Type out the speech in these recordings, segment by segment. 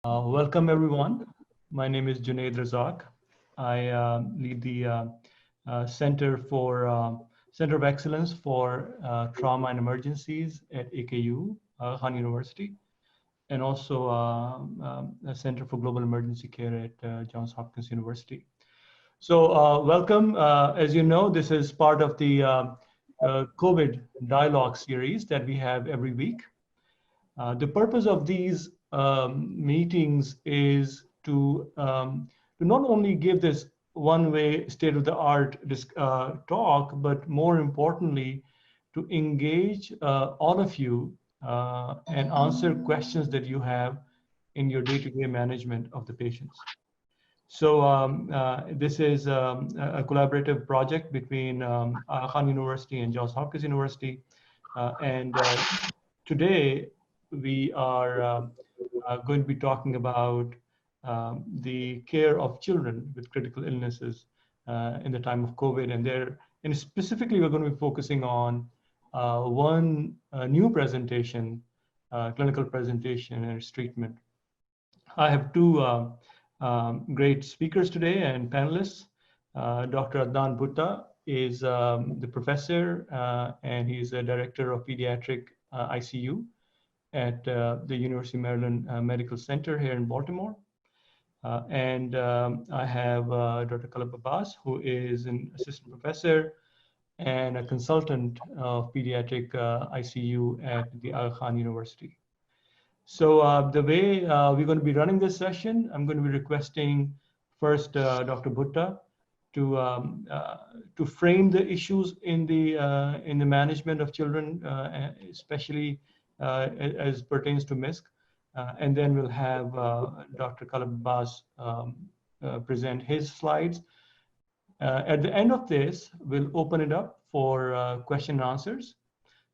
Welcome everyone. My name is Junaid Razak. I lead the Center of Excellence for Trauma and Emergencies at AKU, Aga Khan University, and also a Center for Global Emergency Care at Johns Hopkins University. So welcome. As you know, this is part of the COVID dialogue series that we have every week. The purpose of these meetings is to not only give this one-way state-of-the-art talk, but more importantly, to engage all of you and answer questions that you have in your day-to-day management of the patients. So this is a collaborative project between Aga Khan University and Johns Hopkins University. And today, we are going to be talking about the care of children with critical illnesses in the time of COVID. And specifically, we're going to be focusing on one new presentation, clinical presentation and its treatment. I have two great speakers today and panelists. Dr. Adnan Bhutta is the professor and he's a director of pediatric ICU at the University of Maryland Medical Center here in Baltimore. And I have Dr. Qalab Abbas, who is an assistant professor and a consultant of pediatric ICU at the Aga Khan University. So the way we're going to be running this session, I'm going to be requesting first Dr. Bhutta to frame the issues in the management of children, especially as pertains to MIS-C, and then we'll have Dr. Qalab Abbas present his slides. At the end of this, we'll open it up for question and answers.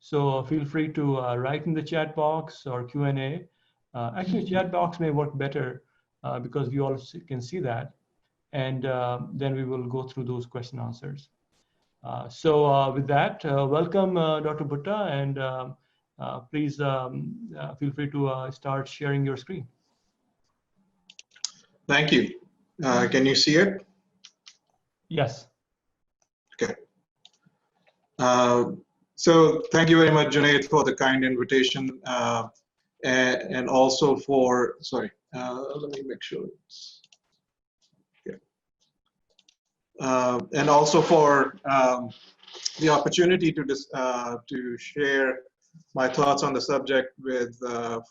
So feel free to write in the chat box or Q&A. Actually, chat box may work better because you all can see that. And then we will go through those question and answers. So with that, welcome Dr. Bhutta, and please feel free to start sharing your screen. Thank you. Can you see it? Yes. Okay. So thank you very much, Junaid, for the kind invitation, and also for, sorry, let me make sure it's, okay. And also for the opportunity to share my thoughts on the subject with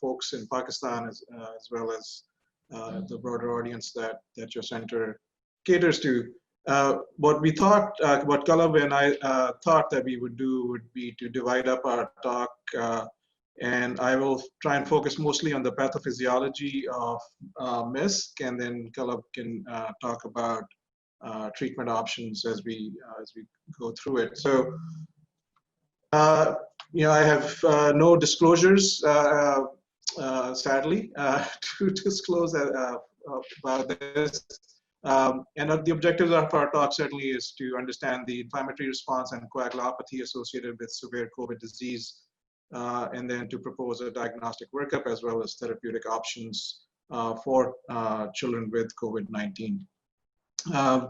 folks in Pakistan, as well as the broader audience that your center caters to. What we thought, what Qalab and I thought that we would do would be to divide up our talk, and I will try and focus mostly on the pathophysiology of MIS-C, and then Qalab can talk about treatment options as we go through it. So, you know, I have no disclosures, sadly, to disclose about this. And the objectives of our talk certainly is to understand the inflammatory response and coagulopathy associated with severe COVID disease, and then to propose a diagnostic workup as well as therapeutic options for children with COVID-19.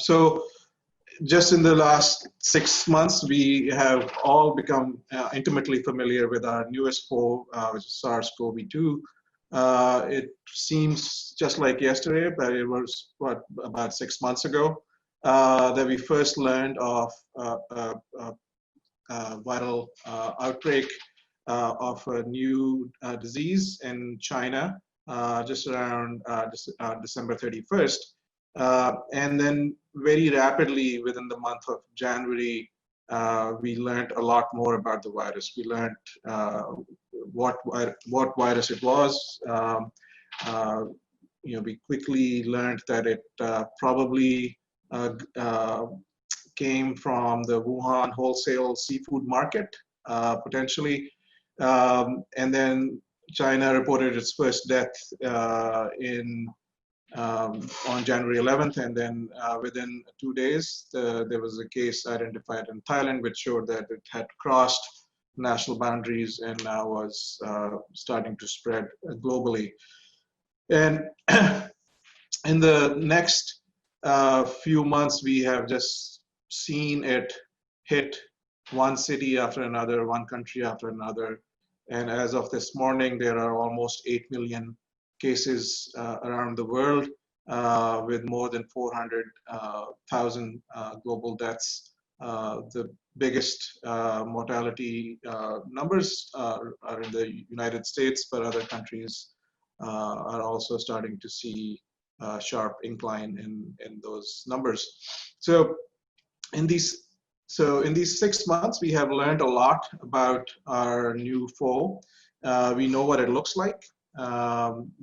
So just in the last 6 months, we have all become intimately familiar with our newest foe, which is SARS-CoV-2. It seems just like yesterday, but it was what, about 6 months ago that we first learned of a viral outbreak of a new disease in China just around December 31st. And then very rapidly within the month of January, we learned a lot more about the virus. We learned what virus it was. You know, we quickly learned that it probably came from the Wuhan wholesale seafood market, potentially. And then China reported its first death on January 11th, and then within 2 days, there was a case identified in Thailand, which showed that it had crossed national boundaries and now was starting to spread globally. And in the next few months, we have just seen it hit one city after another, one country after another. And as of this morning, there are almost 8 million cases around the world, with more than 400,000 global deaths. The biggest mortality numbers are in the United States, but other countries are also starting to see a sharp incline in those numbers. So in these 6 months, we have learned a lot about our new foe. We know what it looks like.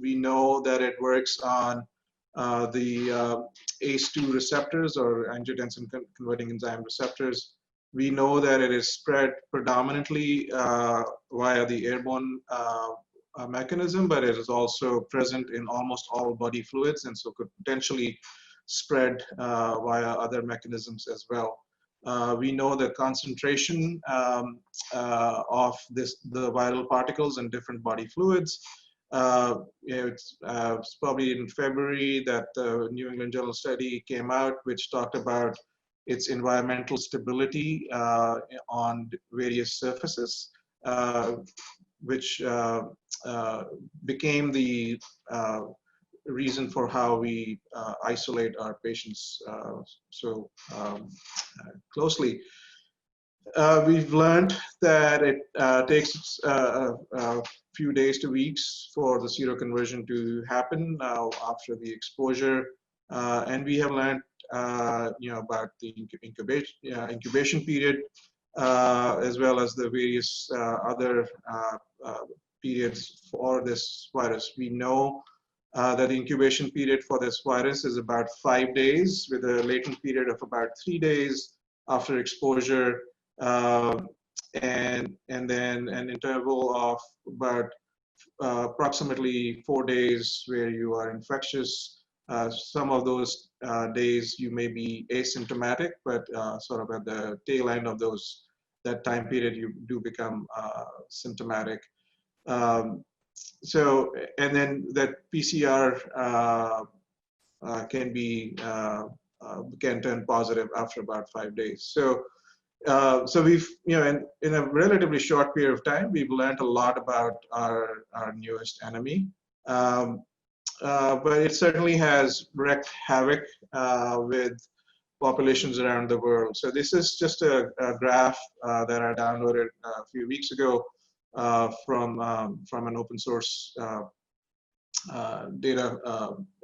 We know that it works on the ACE2 receptors, or angiotensin converting enzyme receptors. We know that it is spread predominantly via the airborne mechanism, but it is also present in almost all body fluids, and so could potentially spread via other mechanisms as well. We know the concentration of the viral particles in different body fluids. It's probably in February that the New England Journal study came out, which talked about its environmental stability on various surfaces, which became the reason for how we isolate our patients so closely. We've learned that it takes a few days to weeks for the seroconversion to happen after the exposure, and we have learned about the incubation period, as well as the various other periods for this virus. We know that the incubation period for this virus is about 5 days, with a latent period of about 3 days after exposure, and then an interval of about approximately 4 days where you are infectious. Some of those days you may be asymptomatic, but sort of at the tail end of that time period, you do become symptomatic. So, and then that PCR can turn positive after about 5 days. So, so we've, in a relatively short period of time, we've learned a lot about our newest enemy. But it certainly has wreaked havoc with populations around the world. So this is just a graph that I downloaded a few weeks ago from an open source data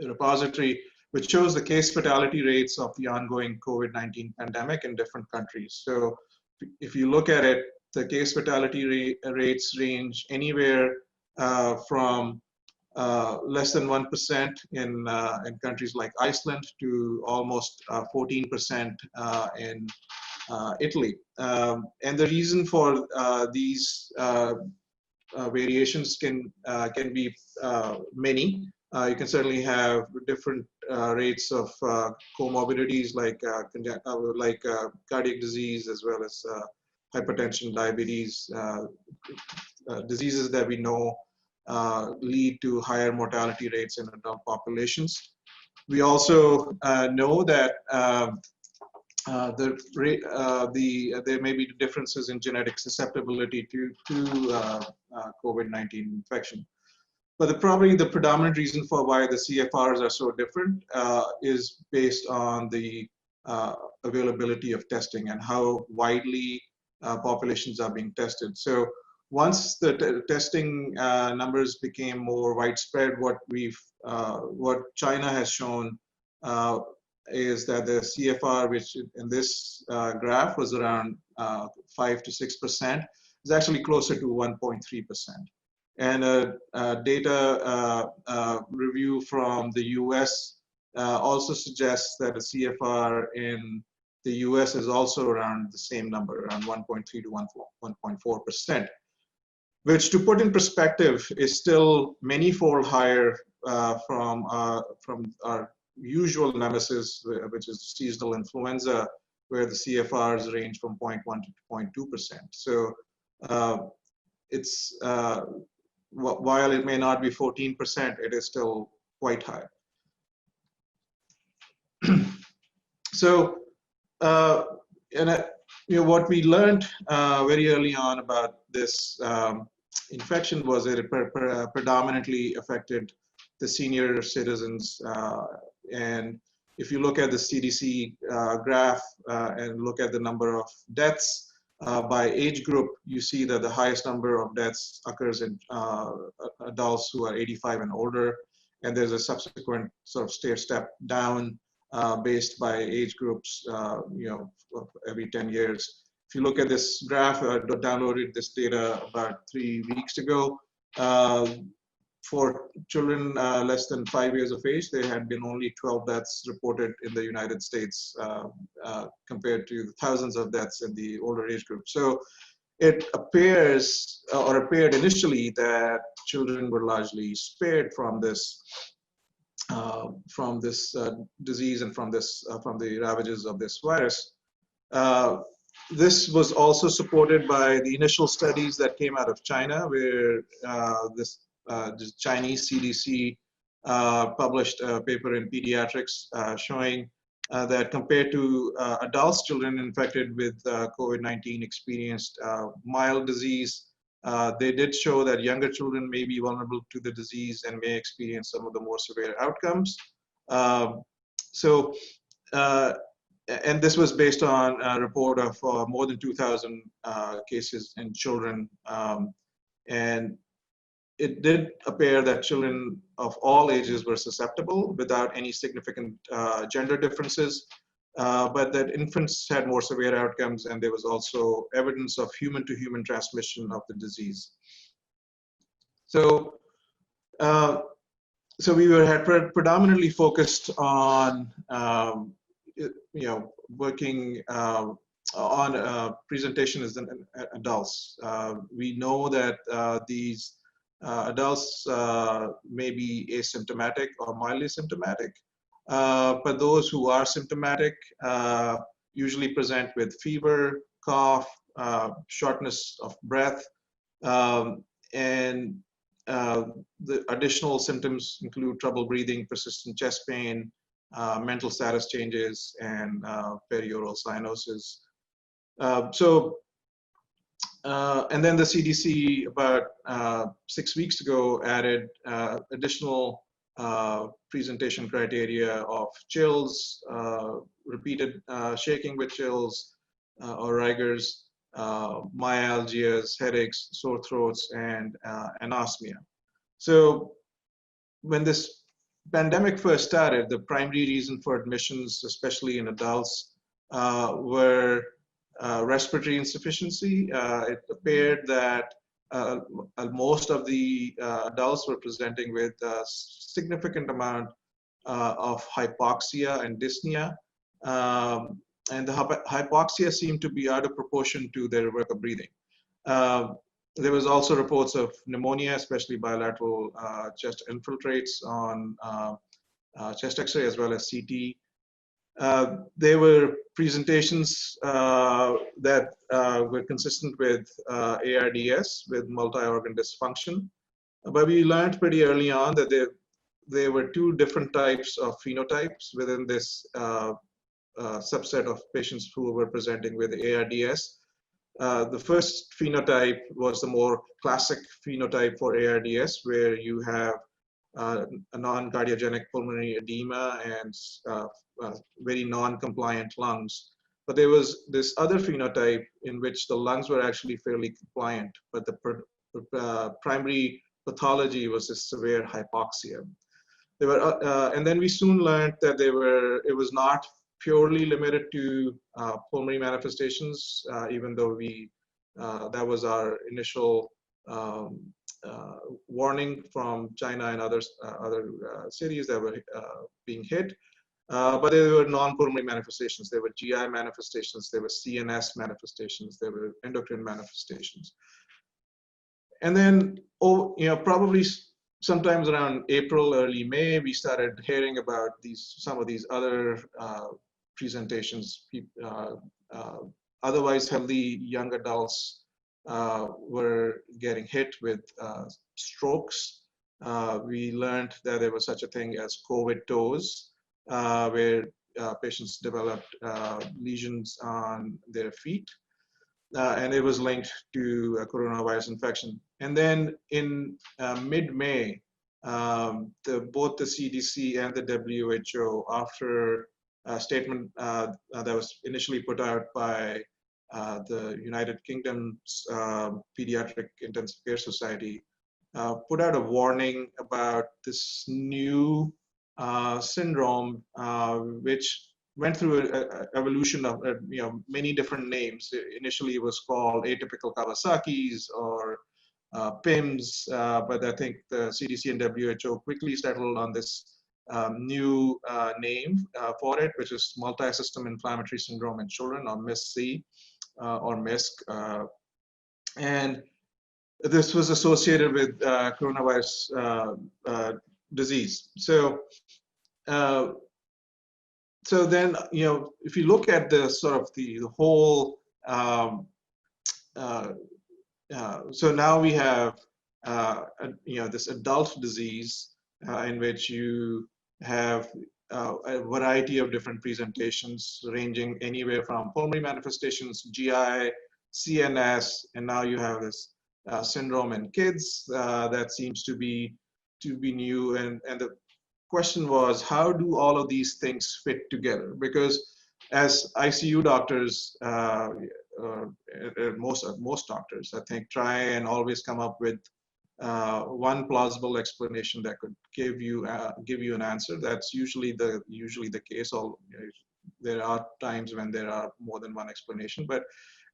repository, which shows the case fatality rates of the ongoing COVID-19 pandemic in different countries. So if you look at it, the case fatality rates range anywhere from less than 1% in countries like Iceland to almost 14% in Italy. And the reason for these variations can be many. You can certainly have different rates of comorbidities like cardiac disease, as well as hypertension, diabetes, diseases that we know lead to higher mortality rates in adult populations. We also know that there may be differences in genetic susceptibility to COVID-19 infection. But probably the predominant reason for why the CFRs are so different is based on the availability of testing and how widely populations are being tested. So once the testing numbers became more widespread, what China has shown is that the CFR, which in this graph was around 5 to 6%, is actually closer to 1.3%. And a data review from the US also suggests that the CFR in the US is also around the same number, around 1.3 to 1.4%, which, to put in perspective, is still many-fold higher from our usual nemesis, which is seasonal influenza, where the CFRs range from 0.1 to 0.2%. So it's while it may not be 14%, it is still quite high. So, what we learned very early on about this infection was that it predominantly affected the senior citizens. And if you look at the CDC graph and look at the number of deaths by age group, you see that the highest number of deaths occurs in adults who are 85 and older. And there's a subsequent sort of stair step down based by age groups, every 10 years. If you look at this graph, I downloaded this data about 3 weeks ago. For children less than 5 years of age, there had been only 12 deaths reported in the United States compared to the thousands of deaths in the older age group. So it appears, or appeared initially, that children were largely spared from this disease and from the ravages of this virus. This was also supported by the initial studies that came out of China, where the Chinese CDC published a paper in Pediatrics showing that compared to adults, children infected with COVID-19 experienced mild disease. They did show that younger children may be vulnerable to the disease and may experience some of the more severe outcomes. And this was based on a report of more than 2,000 cases in children. And it did appear that children of all ages were susceptible without any significant gender differences, but that infants had more severe outcomes, and there was also evidence of human-to-human transmission of the disease. So, we had predominantly focused on working on presentations in adults. We know that these adults may be asymptomatic or mildly symptomatic, but those who are symptomatic usually present with fever, cough, shortness of breath, and the additional symptoms include trouble breathing, persistent chest pain, mental status changes, and perioral cyanosis. And then the CDC about 6 weeks ago added additional presentation criteria of chills, repeated shaking with chills or rigors, myalgias, headaches, sore throats, and anosmia. So when this pandemic first started, the primary reason for admissions, especially in adults, were respiratory insufficiency. It appeared that most of the adults were presenting with a significant amount of hypoxia and dyspnea. And the hypoxia seemed to be out of proportion to their work of breathing. There was also reports of pneumonia, especially bilateral chest infiltrates on chest X-ray as well as CT. There were presentations that were consistent with ARDS, with multi-organ dysfunction. But we learned pretty early on that there were two different types of phenotypes within this subset of patients who were presenting with ARDS. The first phenotype was the more classic phenotype for ARDS, where you have a non-cardiogenic pulmonary edema and very non-compliant lungs. But there was this other phenotype in which the lungs were actually fairly compliant, but the primary pathology was this severe hypoxia. They were, and then we soon learned that it was not purely limited to pulmonary manifestations, even though that was our initial warning from China and other cities that were being hit. But there were non-pulmonary manifestations. There were GI manifestations. There were CNS manifestations. There were endocrine manifestations. And then, probably sometimes around April, early May, we started hearing about some of these other presentations. Otherwise healthy young adults were getting hit with strokes. We learned that there was such a thing as COVID toes, where patients developed lesions on their feet, and it was linked to a coronavirus infection. And then in mid-May, both the CDC and the WHO, after a statement that was initially put out by the United Kingdom's Pediatric Intensive Care Society, put out a warning about this new syndrome, which went through an evolution of many different names. Initially, it was called atypical Kawasaki's or PIMS, but I think the CDC and WHO quickly settled on this new name for it, which is multi-system inflammatory syndrome in children, or MIS-C, or MIS-C. And this was associated with coronavirus disease. So then, if you look at the sort of the whole, so now we have, this adult disease in which you have a variety of different presentations ranging anywhere from pulmonary manifestations, GI, CNS, and now you have this syndrome in kids that seems to be new. And the question was, how do all of these things fit together? Because as ICU doctors, most doctors, I think, try and always come up with one plausible explanation that could give you an answer. That's usually the case. There are times when there are more than one explanation, but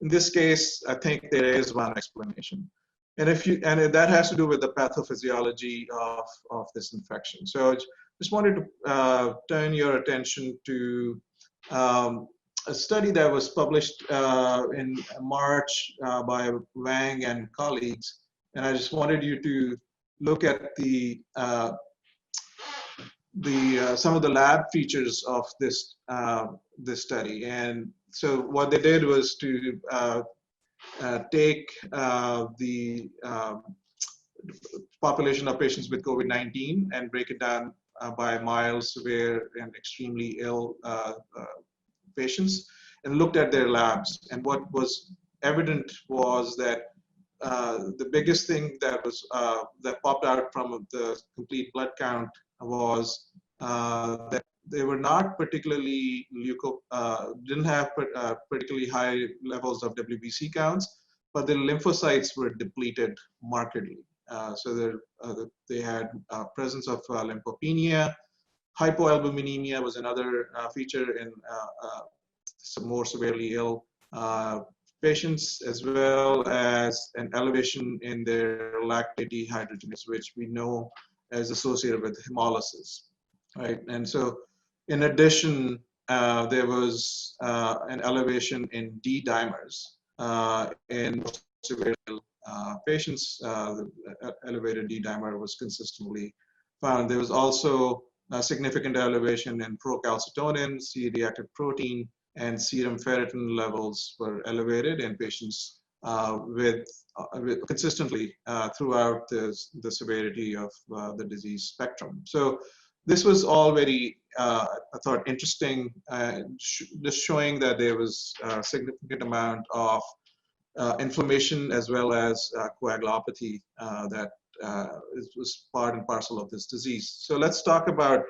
in this case, I think there is one explanation. And that has to do with the pathophysiology of this infection. So I just wanted to turn your attention to a study that was published in March by Wang and colleagues. And I just wanted you to look at some of the lab features of this study. And so what they did was to take the population of patients with COVID-19 and break it down by mild, severe, and extremely ill patients, and looked at their labs. And what was evident was that the biggest thing that popped out from the complete blood count was that they were not particularly didn't have particularly high levels of WBC counts, but the lymphocytes were depleted markedly. So they had presence of lymphopenia. Hypoalbuminemia was another feature in some more severely ill patients, as well as an elevation in their lactate dehydrogenase, which we know is associated with hemolysis, right? And so, in addition, there was an elevation in D dimers in severe ill patients. The elevated D dimer was consistently found. There was also a significant elevation in procalcitonin, C-reactive protein, and serum ferritin levels were elevated in patients consistently throughout the severity of the disease spectrum. So this was all very, I thought, interesting, just showing that there was a significant amount of inflammation as well as coagulopathy that was part and parcel of this disease. So let's talk about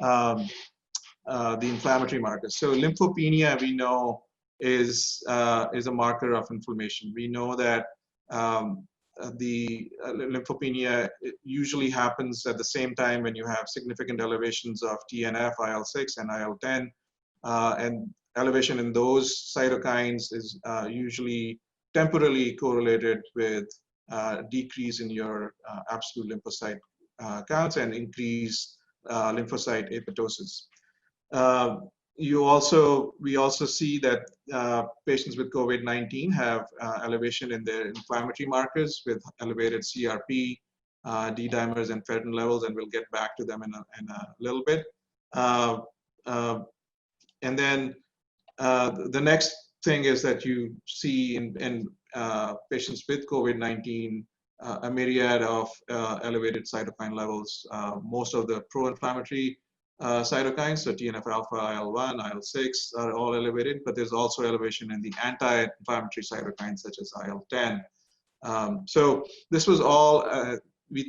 the inflammatory markers. So lymphopenia, we know, is a marker of inflammation. We know that the lymphopenia usually happens at the same time when you have significant elevations of TNF, IL-6, and IL-10, and elevation in those cytokines is usually temporally correlated with decrease in your absolute lymphocyte counts and increased lymphocyte apoptosis. We also see that patients with COVID-19 have elevation in their inflammatory markers with elevated CRP, D dimers, and ferritin levels, and we'll get back to them in a little bit. And then the next thing is that you see in patients with COVID-19 a myriad of elevated cytokine levels. Most of the pro-inflammatory cytokines, so TNF-alpha, IL-1, IL-6 are all elevated, but there's also elevation in the anti-inflammatory cytokines such as IL-10. So this was all, we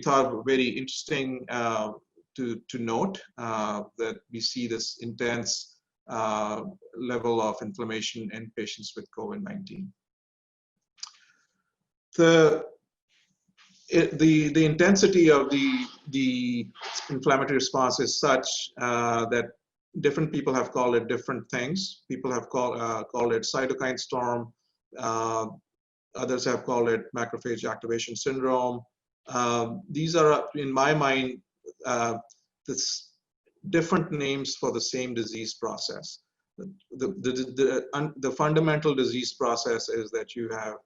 thought very interesting to note that we see this intense level of inflammation in patients with COVID-19. The intensity of the inflammatory response is such that different people have called it different things. People have called it cytokine storm. Others have called it macrophage activation syndrome. These are, in my mind, different names for the same disease process. The fundamental disease process is that you have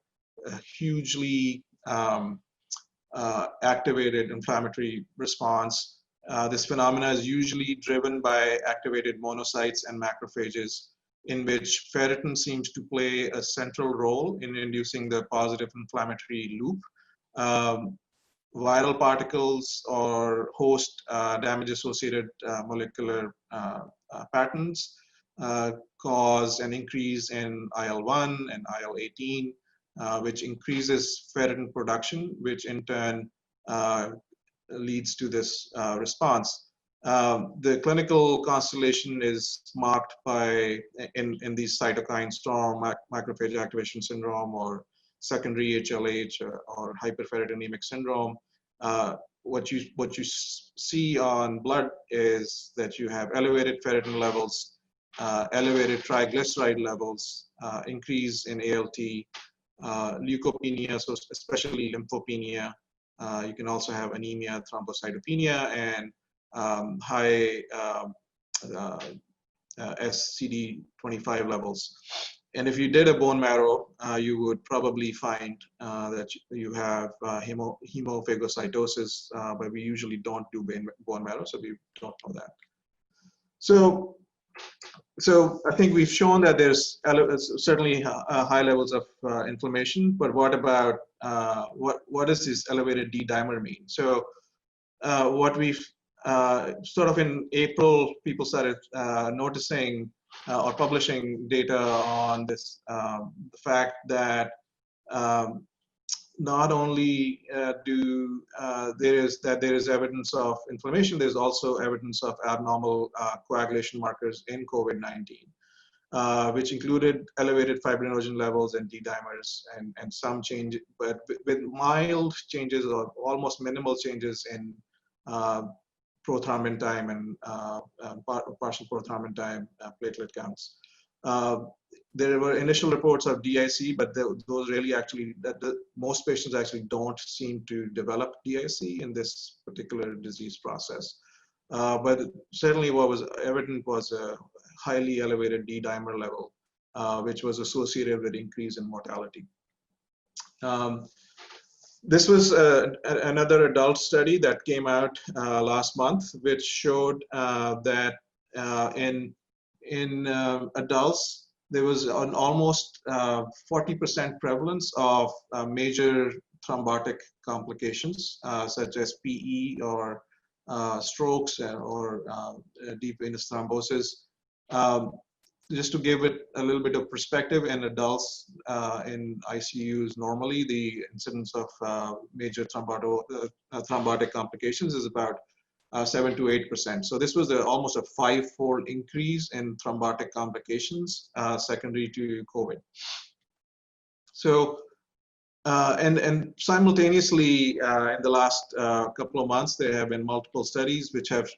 a hugely activated inflammatory response. This phenomena is usually driven by activated monocytes and macrophages, in which ferritin seems to play a central role in inducing the positive inflammatory loop. Viral particles or host damage-associated molecular patterns cause an increase in IL-1 and IL-18, which increases ferritin production, which in turn leads to this response. The clinical constellation is marked by, in these cytokine storm, macrophage activation syndrome, or secondary HLH, or hyperferritinemic syndrome. What you see on blood is that you have elevated ferritin levels, elevated triglyceride levels, increase in ALT, leukopenia, so especially lymphopenia. You can also have anemia, thrombocytopenia, and high SCD25 levels. And if you did a bone marrow, you would probably find that you have hemophagocytosis, but we usually don't do bone marrow, so we don't know that. So I think we've shown that there's certainly high levels of inflammation, but what about, what does this elevated D-dimer mean? So what we've sort of in April, people started noticing or publishing data on this, the fact that not only there is evidence of inflammation, there's also evidence of abnormal coagulation markers in COVID-19, which included elevated fibrinogen levels and D-dimers and some change, but with mild changes or almost minimal changes in prothrombin time and partial prothrombin time, platelet counts. There were initial reports of DIC, but those really actually, most patients actually don't seem to develop DIC in this particular disease process. But certainly what was evident was a highly elevated D-dimer level, which was associated with increase in mortality. This was another adult study that came out last month, which showed that in adults, there was an almost 40% prevalence of major thrombotic complications, such as PE or strokes or deep venous thrombosis. Just to give it a little bit of perspective, in adults in ICUs, normally the incidence of major thrombotic complications is about 7 to 8%. So this was almost a 5-fold increase in thrombotic complications secondary to COVID. So, and simultaneously, in the last couple of months, there have been multiple studies which have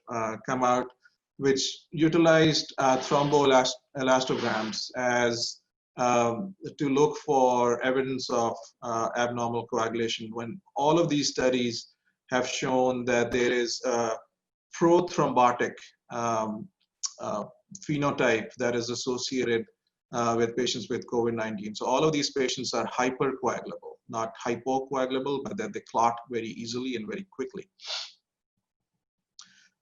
come out, which utilized thromboelastograms as to look for evidence of abnormal coagulation, when all of these studies have shown that there is a prothrombotic phenotype that is associated with patients with COVID-19. So all of these patients are hypercoagulable, not hypocoagulable, but that they clot very easily and very quickly.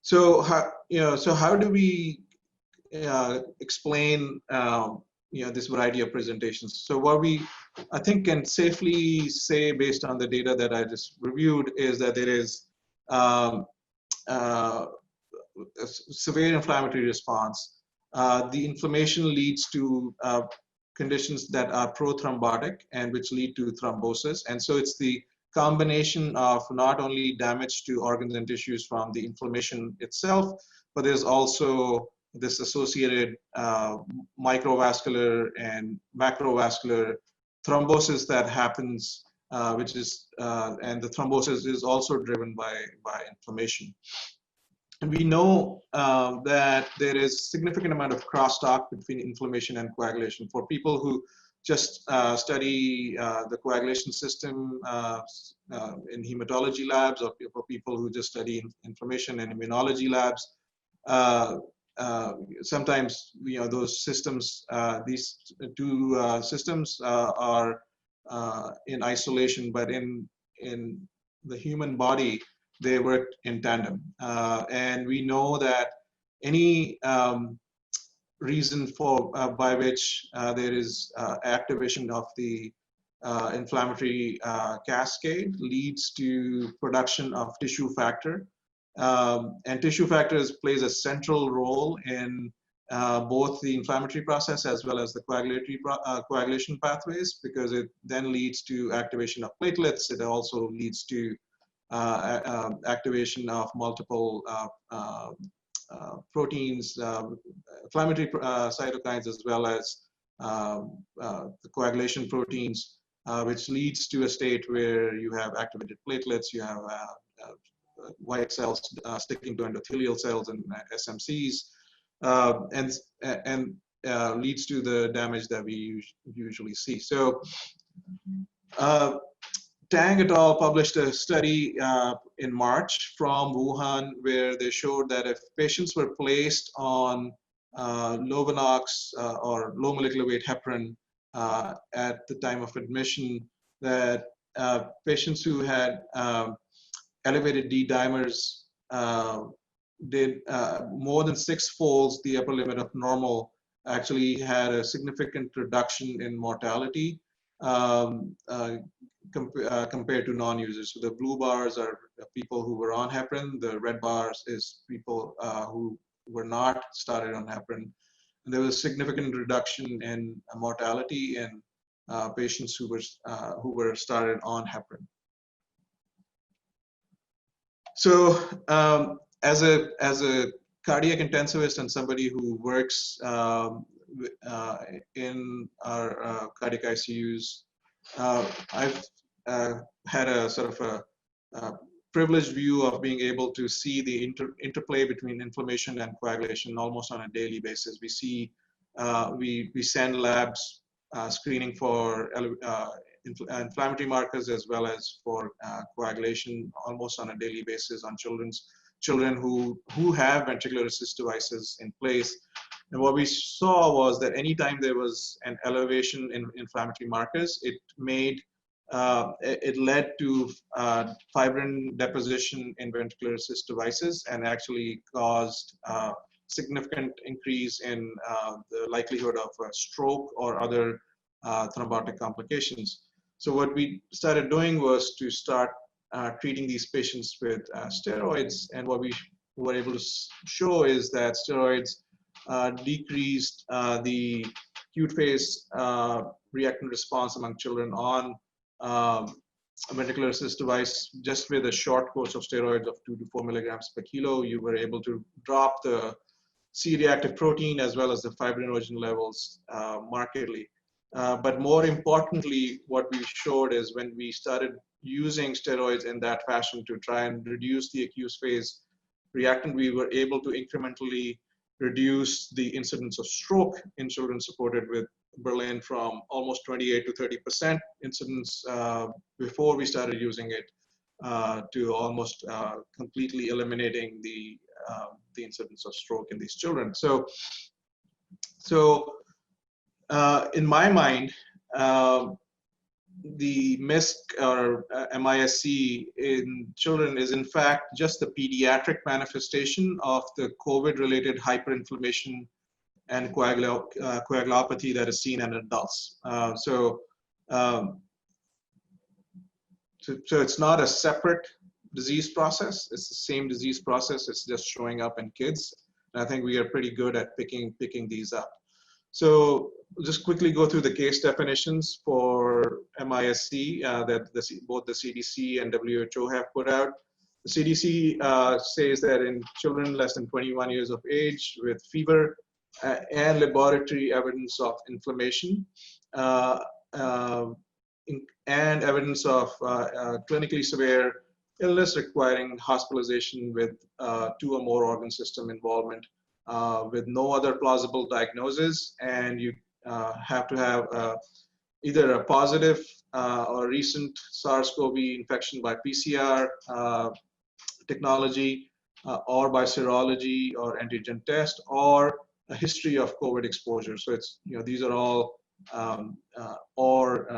So how do we explain this variety of presentations. So what we, I think, can safely say based on the data that I just reviewed is that there is a severe inflammatory response. The inflammation leads to conditions that are prothrombotic and which lead to thrombosis. And so it's the combination of not only damage to organs and tissues from the inflammation itself, but there's also this associated microvascular and macrovascular thrombosis that happens, which is, and the thrombosis is also driven by inflammation. And we know that there is significant amount of crosstalk between inflammation and coagulation. For people who just study the coagulation system in hematology labs, or for people who just study inflammation and immunology labs, sometimes those systems, these two systems are in isolation, but in the human body, they work in tandem. And we know that any reason for by which there is activation of the inflammatory cascade leads to production of tissue factor. And tissue factors plays a central role in both the inflammatory process as well as the coagulation pathways, because it then leads to activation of platelets. It also leads to activation of multiple proteins, inflammatory cytokines, as well as the coagulation proteins, which leads to a state where you have activated platelets, you have white cells sticking to endothelial cells and SMCs, and leads to the damage that we usually see. So Tang et al. Published a study in March from Wuhan, where they showed that if patients were placed on Lovenox or low molecular weight heparin at the time of admission, that patients who had elevated D dimers did more than 6-fold the upper limit of normal, actually had a significant reduction in mortality compared to non-users. So the blue bars are people who were on heparin, the red bars is people who were not started on heparin. And there was a significant reduction in mortality in patients who were started on heparin. So as a cardiac intensivist and somebody who works in our cardiac ICUs, I've had a sort of a privileged view of being able to see the interplay between inflammation and coagulation almost on a daily basis. We see, we send labs screening for inflammatory markers as well as for coagulation almost on a daily basis on children who have ventricular assist devices in place. And what we saw was that anytime there was an elevation in inflammatory markers, it led to fibrin deposition in ventricular assist devices and actually caused significant increase in the likelihood of a stroke or other thrombotic complications. So what we started doing was to start treating these patients with steroids, and what we were able to show is that steroids decreased the acute phase reactant response among children on a ventricular assist device. Just with a short course of steroids of 2 to 4 milligrams per kilo, you were able to drop the C-reactive protein as well as the fibrinogen levels markedly. But more importantly, what we showed is when we started using steroids in that fashion to try and reduce the acute phase reactant, we were able to incrementally reduce the incidence of stroke in children supported with Berlin from almost 28 to 30% incidence before we started using it to almost completely eliminating the incidence of stroke in these children. So in my mind, the MIS-C or MIS-C in children is in fact just the pediatric manifestation of the COVID-related hyperinflammation and coagulopathy that is seen in adults. Um, so it's not a separate disease process. It's the same disease process. It's just showing up in kids. And I think we are pretty good at picking these up. So just quickly go through the case definitions for MIS-C that both the CDC and WHO have put out. The CDC says that in children less than 21 years of age with fever and laboratory evidence of inflammation, and evidence of clinically severe illness requiring hospitalization with 2 or more organ system involvement with no other plausible diagnosis, and you have to have either a positive or recent SARS-CoV infection by PCR technology or by serology or antigen test, or a history of COVID exposure. So it's, these are all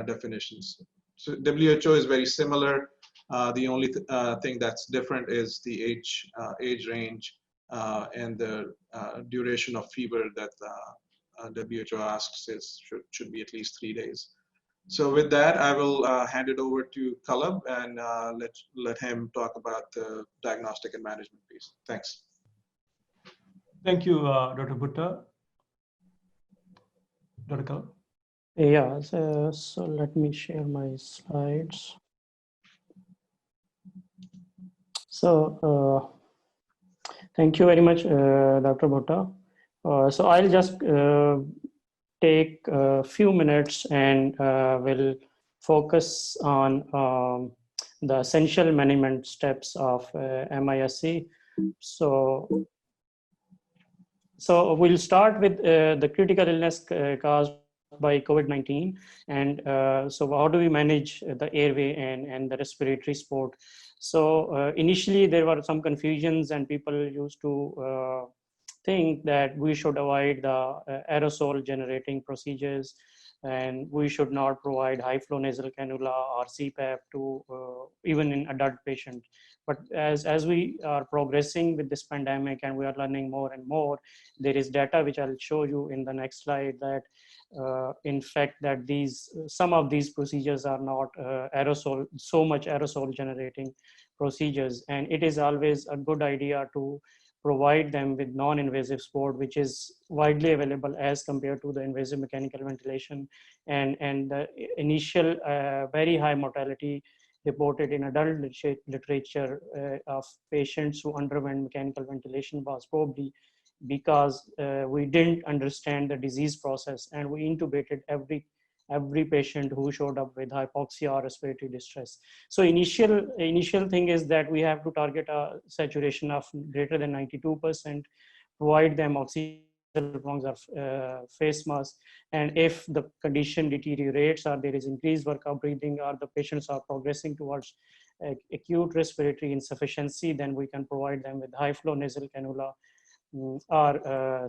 definitions. So WHO is very similar. The only thing that's different is the age range and the duration of fever that WHO asks should be at least 3 days. So with that, I will hand it over to Qalab and let him talk about the diagnostic and management piece. Thanks. Thank you, Dr. Bhutta. Dr. Qalab. Yeah, so let me share my slides. So thank you very much, Dr. Bhutta. So I'll just take a few minutes and will focus on the essential management steps of MIS-C. So we'll start with the critical illness caused by COVID-19, and so how do we manage the airway and the respiratory support? So initially there were some confusions, and people used to think that we should avoid the aerosol generating procedures, and we should not provide high flow nasal cannula or CPAP to even in adult patients. But as we are progressing with this pandemic and we are learning more and more, there is data which I'll show you in the next slide that in fact that some of these procedures are not so much aerosol generating procedures, and it is always a good idea to provide them with non-invasive support, which is widely available as compared to the invasive mechanical ventilation. And the initial very high mortality reported in adult literature of patients who underwent mechanical ventilation was probably because we didn't understand the disease process, and we intubated every patient who showed up with hypoxia or respiratory distress. So initial thing is that we have to target a saturation of greater than 92%, provide them oxygen lungs or face mask, and if the condition deteriorates or there is increased workup breathing or the patients are progressing towards acute respiratory insufficiency, then we can provide them with high flow nasal cannula or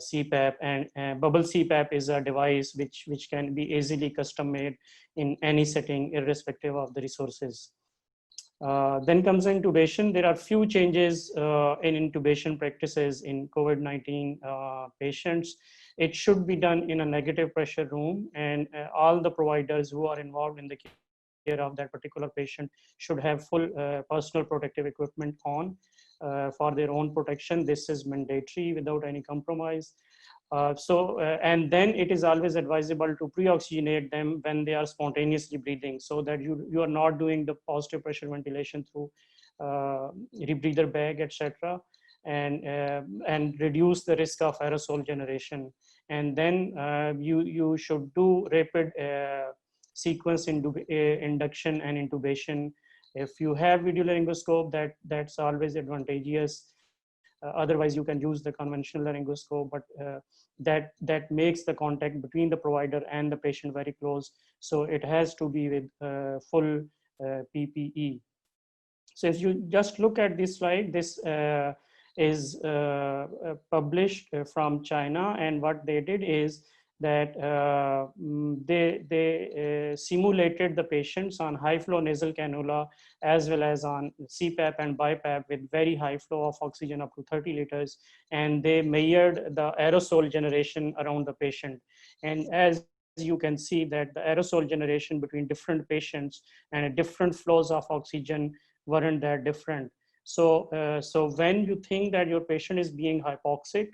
CPAP. And bubble CPAP is a device which can be easily custom made in any setting irrespective of the resources. Then comes intubation. There are few changes in intubation practices in COVID-19 patients. It should be done in a negative pressure room, and all the providers who are involved in the care of that particular patient should have full personal protective equipment on for their own protection. This is mandatory without any compromise. And then it is always advisable to pre-oxygenate them when they are spontaneously breathing, so that you are not doing the positive pressure ventilation through rebreather bag, etc., and reduce the risk of aerosol generation. And then you should do rapid sequence induction and intubation. If you have video laryngoscope, that's always advantageous. Otherwise, you can use the conventional laryngoscope, but that makes the contact between the provider and the patient very close. So it has to be with full PPE. So if you just look at this slide, this is published from China, and what they did is that they simulated the patients on high flow nasal cannula as well as on CPAP and BiPAP with very high flow of oxygen up to 30 liters. And they measured the aerosol generation around the patient. And as you can see that the aerosol generation between different patients and different flows of oxygen weren't that different. So when you think that your patient is being hypoxic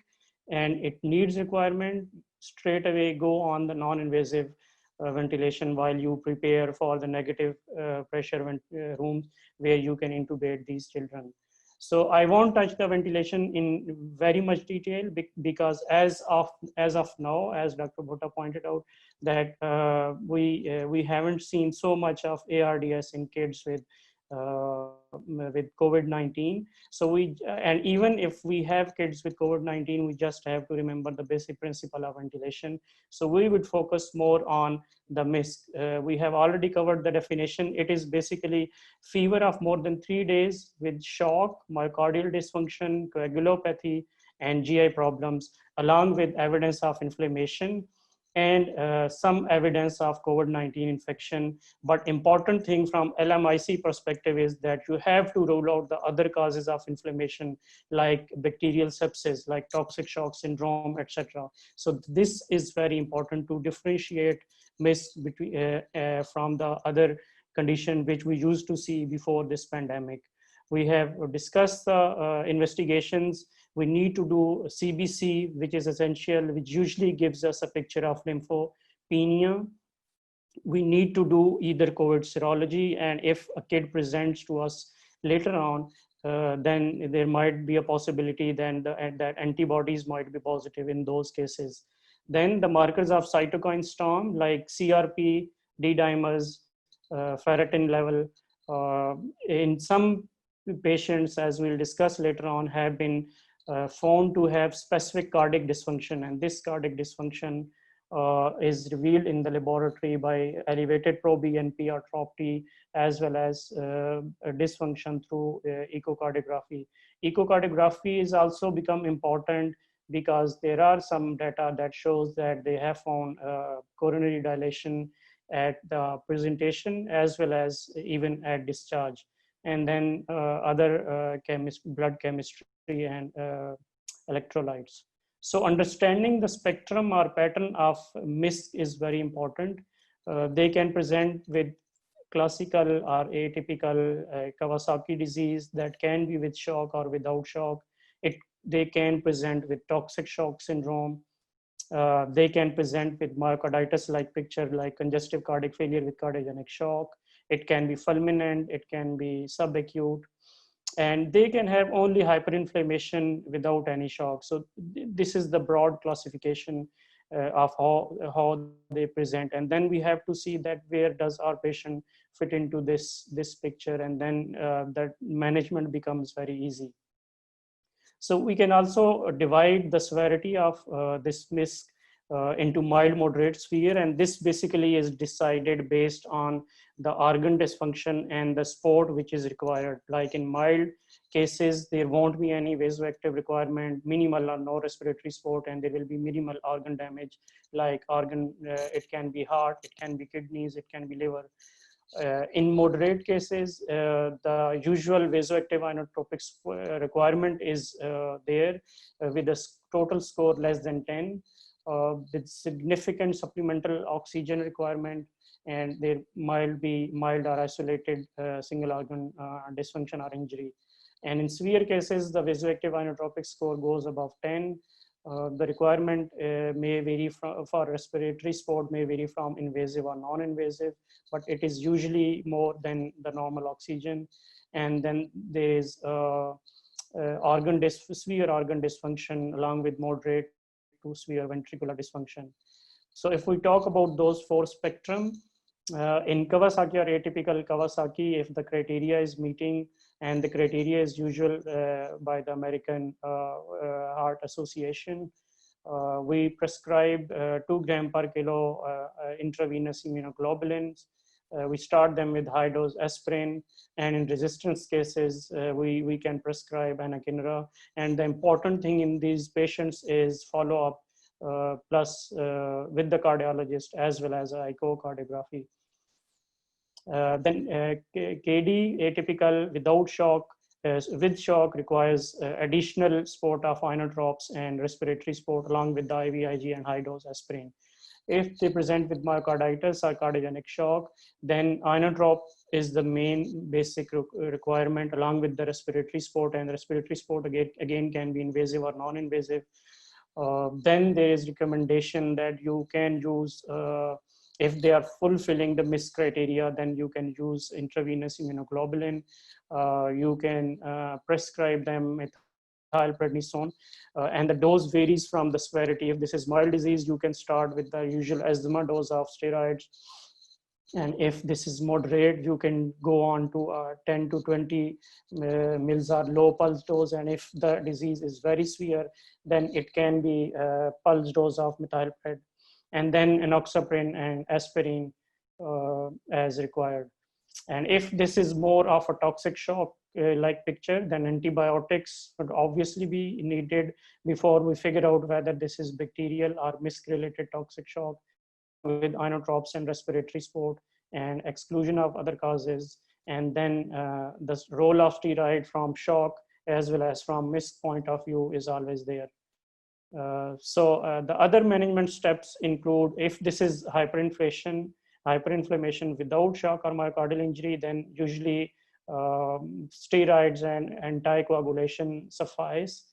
and it needs requirement, straight away go on the non-invasive ventilation while you prepare for the negative pressure rooms where you can intubate these children. So I won't touch the ventilation in very much detail because as of now, as Dr. Bhutta pointed out, that we haven't seen so much of ARDS in kids with COVID-19. So and even if we have kids with COVID-19, we just have to remember the basic principle of ventilation. So we would focus more on the MIS-C. We have already covered the definition. It is basically fever of more than 3 days with shock, myocardial dysfunction, coagulopathy, and GI problems, along with evidence of inflammation and some evidence of COVID-19 infection. But important thing from LMIC perspective is that you have to rule out the other causes of inflammation like bacterial sepsis, like toxic shock syndrome, etc. So this is very important to differentiate MIS between, from the other condition which we used to see before this pandemic. We have discussed the investigations. We need to do CBC, which is essential, which usually gives us a picture of lymphopenia. We need to do either COVID serology, and if a kid presents to us later on, then there might be a possibility then that antibodies might be positive in those cases. Then the markers of cytokine storm like CRP, D-dimers, ferritin level, in some patients, as we'll discuss later on, have been found to have specific cardiac dysfunction, and this cardiac dysfunction is revealed in the laboratory by elevated pro-BNP or TROP-T, as well as dysfunction through echocardiography. Echocardiography has also become important because there are some data that shows that they have found coronary dilation at the presentation as well as even at discharge. And then other blood chemistry and electrolytes. So understanding the spectrum or pattern of MIS-C is very important. They can present with classical or atypical Kawasaki disease that can be with shock or without shock. They can present with toxic shock syndrome. They can present with myocarditis-like picture like congestive cardiac failure with cardiogenic shock. It can be fulminant, it can be subacute, and they can have only hyperinflammation without any shock. So this is the broad classification of how they present. And then we have to see that where does our patient fit into this picture, and then that management becomes very easy. So we can also divide the severity of this MIS-C into mild, moderate, severe, and this basically is decided based on the organ dysfunction and the support which is required. Like in mild cases, there won't be any vasoactive requirement, minimal or no respiratory support, and there will be minimal organ damage, like organ, it can be heart, it can be kidneys, it can be liver. In moderate cases, the usual vasoactive inotropic requirement is there with a total score less than 10. With significant supplemental oxygen requirement, and there might be mild or isolated single organ dysfunction or injury. And in severe cases, the vasoactive inotropic score goes above 10. The requirement may vary for respiratory support, may vary from invasive or non-invasive, but it is usually more than the normal oxygen. And then there is severe organ dysfunction along with moderate to severe ventricular dysfunction. So if we talk about those four spectrum, in Kawasaki or atypical Kawasaki, if the criteria is meeting, and the criteria is usual by the American Heart Association, we prescribe 2 grams per kilo intravenous immunoglobulins. We start them with high dose aspirin, and in resistance cases, we can prescribe anakinra. And the important thing in these patients is follow up plus with the cardiologist as well as echocardiography. Then KD, atypical without shock, with shock requires additional support of inotropes and respiratory support along with the IVIG and high dose aspirin. If they present with myocarditis or cardiogenic shock, then inotrope is the main basic requirement along with the respiratory support, and respiratory support again can be invasive or non-invasive. Then there is recommendation that you can use, if they are fulfilling the MIS criteria, then you can use intravenous immunoglobulin. You can prescribe them methylprednisone, and the dose varies from the severity. If this is mild disease, you can start with the usual asthma dose of steroids. And if this is moderate, you can go on to 10 to 20 mils or low pulse dose. And if the disease is very severe, then it can be pulse dose of methylpred, and then enoxaparin and aspirin as required. And if this is more of a toxic shock like picture, then antibiotics would obviously be needed before we figure out whether this is bacterial or MIS-related toxic shock, with inotropes and respiratory support and exclusion of other causes. And then the role of steroid from shock as well as from MIS point of view is always there. The other management steps include, if this is hyperinflammation without shock or myocardial injury, then usually steroids and anticoagulation suffice.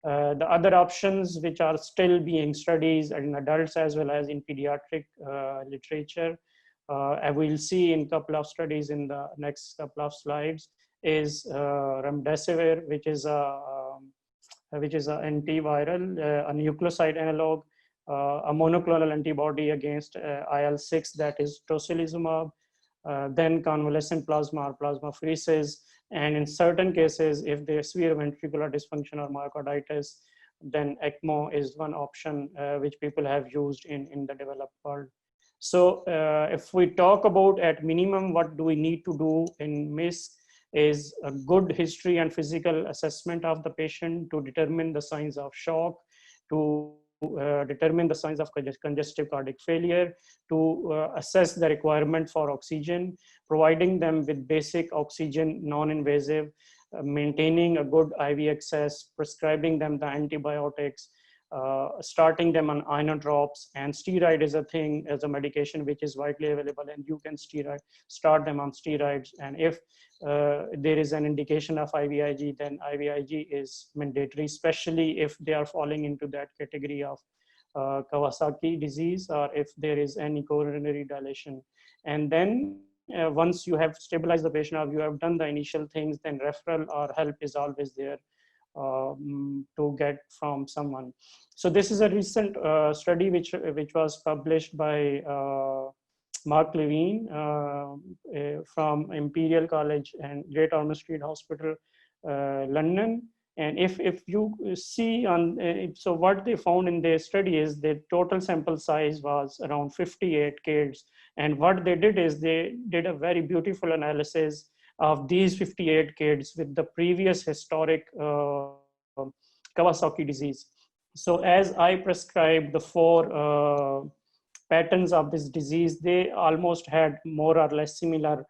The other options which are still being studied in adults as well as in pediatric literature, and we'll see in a couple of studies in the next couple of slides, is remdesivir, which is an antiviral, a nucleoside analog, a monoclonal antibody against IL-6, that is tocilizumab, then convalescent plasma or plasmapheresis. And in certain cases, if there's severe ventricular dysfunction or myocarditis, then ECMO is one option which people have used in the developed world. So if we talk about at minimum, what do we need to do in MIS, is a good history and physical assessment of the patient to determine the signs of shock, to determine the signs of congestive cardiac failure, to assess the requirement for oxygen, providing them with basic oxygen, non-invasive, maintaining a good IV access, prescribing them the antibiotics, starting them on inotropes, and steroid is a thing, as a medication which is widely available, and you can start them on steroids. And if there is an indication of IVIG, then IVIG is mandatory, especially if they are falling into that category of Kawasaki disease, or if there is any coronary dilation. And then once you have stabilized the patient, or you have done the initial things, then referral or help is always there to get from someone. So this is a recent study which was published by Mark Levine from Imperial College and Great Ormond Street Hospital, London. And if you see on, so what they found in their study is the total sample size was around 58 kids. And what they did is they did a very beautiful analysis of these 58 kids with the previous historic Kawasaki disease. So as I prescribed the 4 patterns of this disease, they almost had more or less similar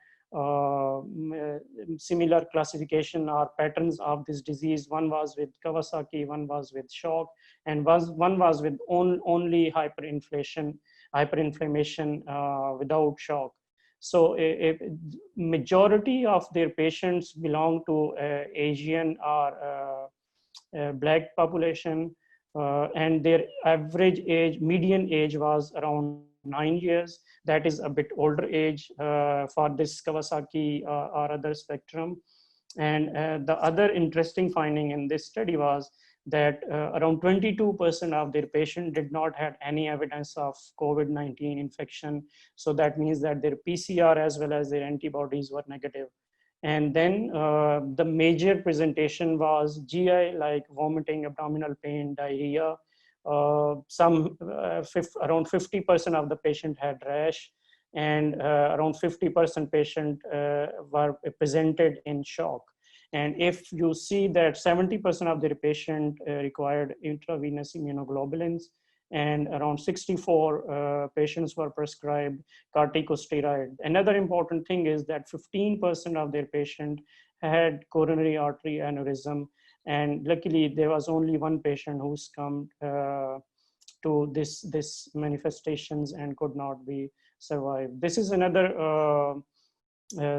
classification or patterns of this disease. One was with Kawasaki, one was with shock, and one was with only hyperinflammation without shock. So a majority of their patients belong to Asian or Black population, and their average age, median age was around 9 years. That is a bit older age for this Kawasaki or other spectrum. And the other interesting finding in this study was that around 22% of their patients did not have any evidence of COVID-19 infection. So that means that their PCR as well as their antibodies were negative. And then the major presentation was GI, like vomiting, abdominal pain, diarrhea. Around 50% of the patient had rash, and around 50% patient were presented in shock. And if you see that 70% of their patient required intravenous immunoglobulins, and around 64 patients were prescribed corticosteroid. Another important thing is that 15% of their patients had coronary artery aneurysm, and luckily there was only one patient who succumbed to this manifestations and could not be survived. This is another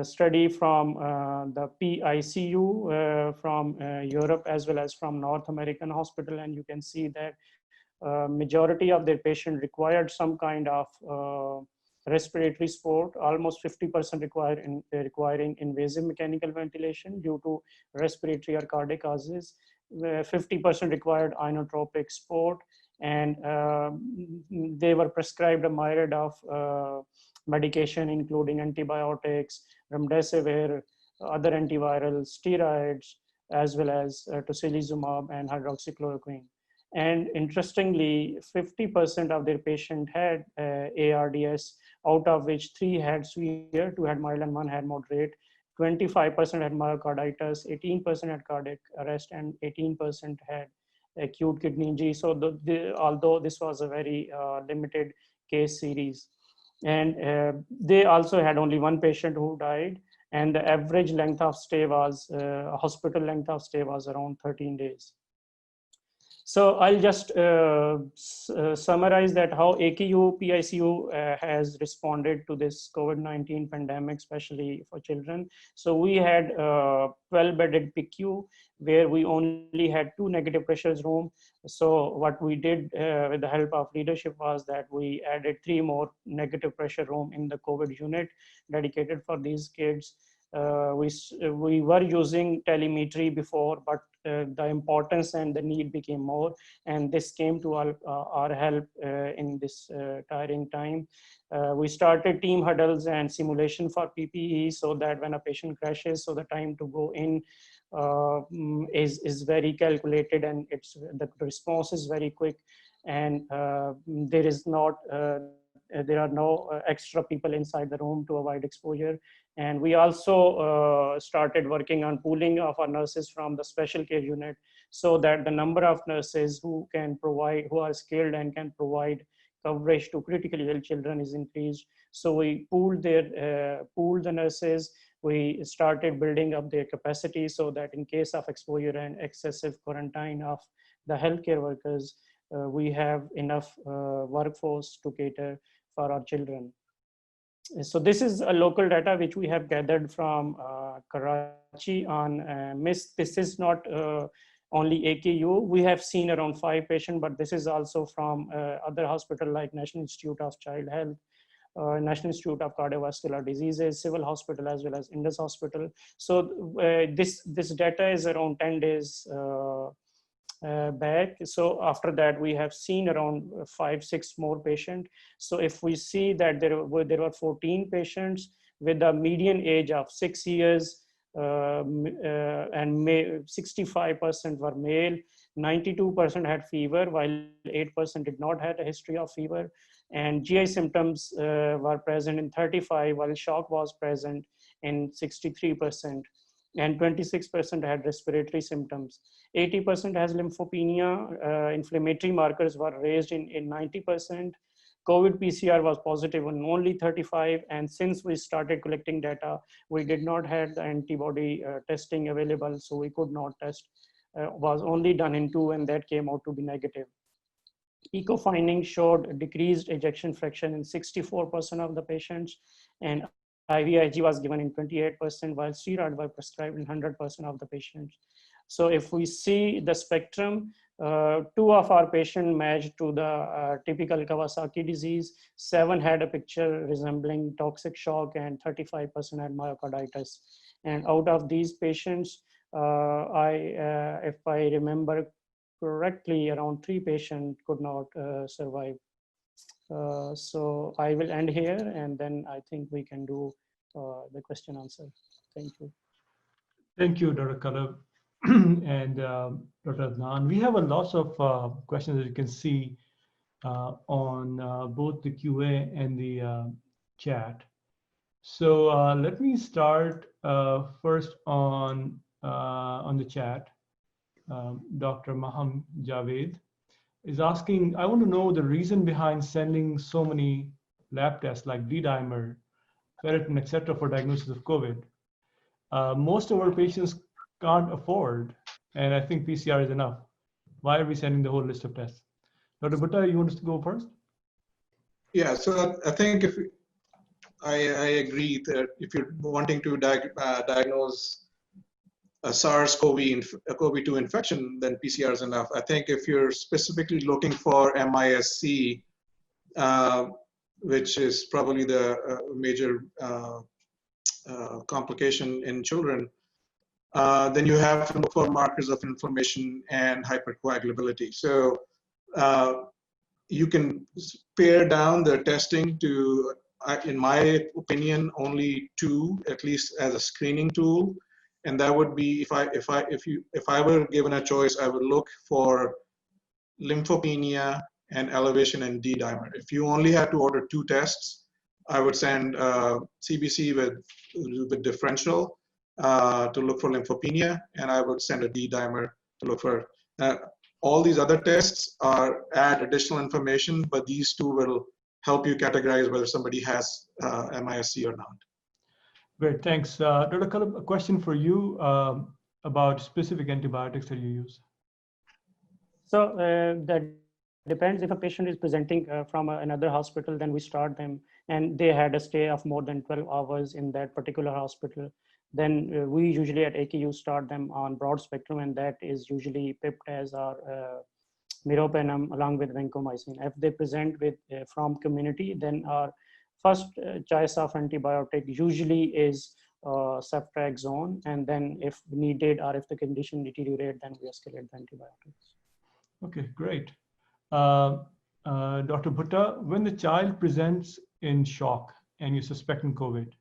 study from the PICU from Europe as well as from North American hospital, and you can see that majority of their patients required some kind of respiratory support. Almost 50% requiring invasive mechanical ventilation due to respiratory or cardiac causes. 50% required inotropic support, and they were prescribed a myriad of medication, including antibiotics, remdesivir, other antivirals, steroids, as well as tocilizumab and hydroxychloroquine. And interestingly, 50% of their patients had ARDS, out of which 3 had severe, 2 had mild, and 1 had moderate. 25% had myocarditis, 18% had cardiac arrest, and 18% had acute kidney injury. So although this was a very limited case series. And they also had only 1 patient who died, and the average length of stay was, hospital length of stay was around 13 days. So I'll just summarize that how AKU, PICU has responded to this COVID-19 pandemic, especially for children. So we had 12-bedded PICU where we only had 2 negative pressures room. So what we did with the help of leadership was that we added 3 more negative pressure room in the COVID unit dedicated for these kids. We were using telemetry before, but the importance and the need became more, and this came to our help in this tiring time. We started team huddles and simulation for PPE so that when a patient crashes, so the time to go in is very calculated, and the response is very quick, and there are no extra people inside the room to avoid exposure. And we also started working on pooling of our nurses from the special care unit so that the number of nurses who are skilled and can provide coverage to critically ill children is increased. So we pooled the nurses. We started building up their capacity so that in case of exposure and excessive quarantine of the healthcare workers, we have enough workforce to cater for our children. So this is a local data which we have gathered from Karachi on MIS. This is not only AKU. We have seen around 5 patients, but this is also from other hospitals like National Institute of Child Health, National Institute of Cardiovascular Diseases, Civil Hospital, as well as Indus Hospital. So this data is around 10 days back. So after that, we have seen around 5-6 more patients. So if we see that there were 14 patients with a median age of 6 years, and 65% were male, 92% had fever, while 8% did not have a history of fever, and GI symptoms were present in 35%, while shock was present in 63%. And 26% had respiratory symptoms. 80% has lymphopenia. Inflammatory markers were raised in 90%. COVID PCR was positive in only 35%. And since we started collecting data, we did not have the antibody testing available, so we could not test. Was only done in 2, and that came out to be negative. Echo findings showed decreased ejection fraction in 64% of the patients, and IVIG was given in 28%, while steroids were prescribed in 100% of the patients. So if we see the spectrum, 2 of our patients matched to the typical Kawasaki disease. 7 had a picture resembling toxic shock, and 35% had myocarditis. And out of these patients, if I remember correctly, around 3 patients could not survive. So I will end here, and then I think we can do the question answer. Thank you. Thank you, Dr. Qalab and Dr. Adnan. We have a lot of questions that you can see on both the QA and the chat. So let me start first on the chat. Dr. Maham Javed. is asking, I want to know the reason behind sending so many lab tests like D-dimer, ferritin, etc. for diagnosis of COVID. Most of our patients can't afford, and I think PCR is enough. Why are we sending the whole list of tests? Dr. Bhutta, you want us to go first? Yeah, so I think if I agree that if you're wanting to diagnose a SARS-CoV-2 infection, then PCR is enough. I think if you're specifically looking for MIS-C, which is probably the major complication in children, then you have to look for markers of inflammation and hypercoagulability. So you can pare down the testing to, in my opinion, only 2, at least as a screening tool. And that would be, if I were given a choice, I would look for lymphopenia and elevation in D-dimer. If you only had to order 2 tests, I would send CBC with differential to look for lymphopenia, and I would send a D-dimer to look for. All these other tests add additional information, but these 2 will help you categorize whether somebody has MIS-C or not. Great, thanks. Dr. Qalab, a question for you about specific antibiotics that you use. So that depends. If a patient is presenting from another hospital, then we start them, and they had a stay of more than 12 hours in that particular hospital. Then we usually at AKU start them on broad spectrum, and that is usually pipped as our meropenem along with vancomycin. If they present with from community, then our first choice of antibiotic usually is ceftriaxone, and then if needed or if the condition deteriorate, then we escalate the antibiotics. Okay, great. Dr. Bhutta, when the child presents in shock and you're suspecting COVID,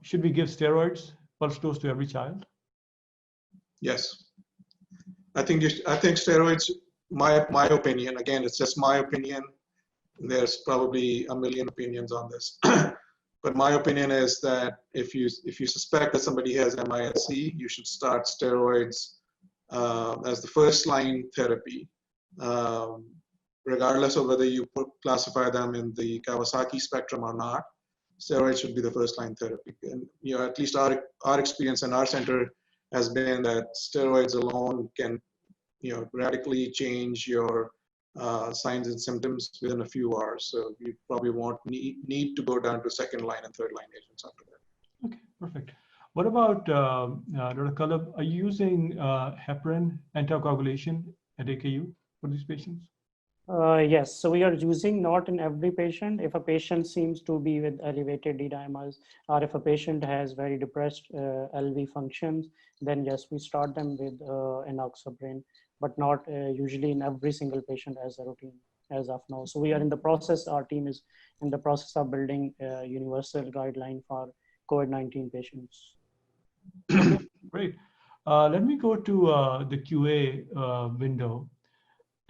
should we give steroids, pulse dose to every child? Yes, I think steroids. My opinion. Again, it's just my opinion. There's probably a million opinions on this, but my opinion is that if you suspect that somebody has MIS-C, you should start steroids as the first line therapy, regardless of whether you classify them in the Kawasaki spectrum or not. Steroids should be the first line therapy. And at least our experience in our center has been that steroids alone can radically change your signs and symptoms within a few hours. So you probably won't need to go down to second line and third line agents after that. Okay, perfect. What about Dr. Qalab? Are you using heparin anticoagulation at AKU for these patients? Yes, so we are using not in every patient. If a patient seems to be with elevated D-dimers, or if a patient has very depressed LV functions, then yes, we start them with enoxaparin, but not usually in every single patient as a routine as of now. So we are in the process, our team is in the process of building a universal guideline for COVID-19 patients. Great. Let me go to the QA window.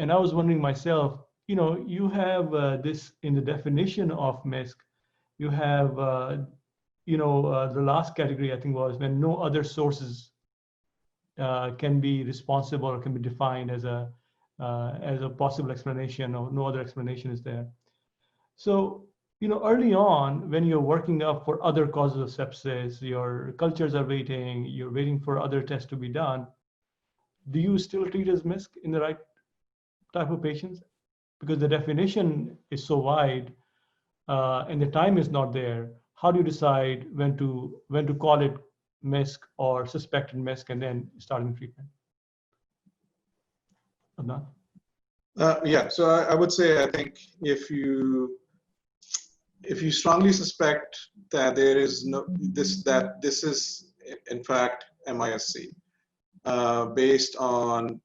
And I was wondering myself, you have this in the definition of MIS-C, you have, the last category I think was when no other sources can be responsible or can be defined as a possible explanation, or no other explanation is there. So, early on when you're working up for other causes of sepsis, your cultures are waiting, you're waiting for other tests to be done. Do you still treat as MIS-C in the right type of patients? Because the definition is so wide and the time is not there. How do you decide when to call it MIS-C or suspected MIS-C and then starting treatment? Adnan? Yeah, so I would say, I think if you strongly suspect that there is this is in fact MIS-C, based on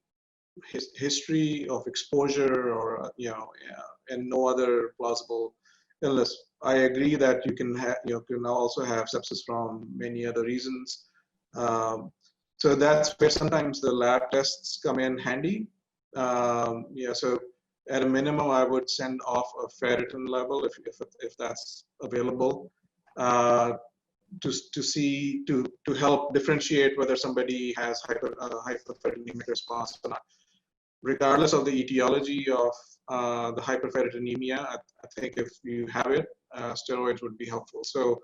history of exposure or and no other plausible illness, I agree that you can also have sepsis from many other reasons. So that's where sometimes the lab tests come in handy. So at a minimum, I would send off a ferritin level if that's available, to help differentiate whether somebody has hyperferrinemic response or not. regardless of the etiology of the hyperferritinemia, I think if you have it, steroids would be helpful. So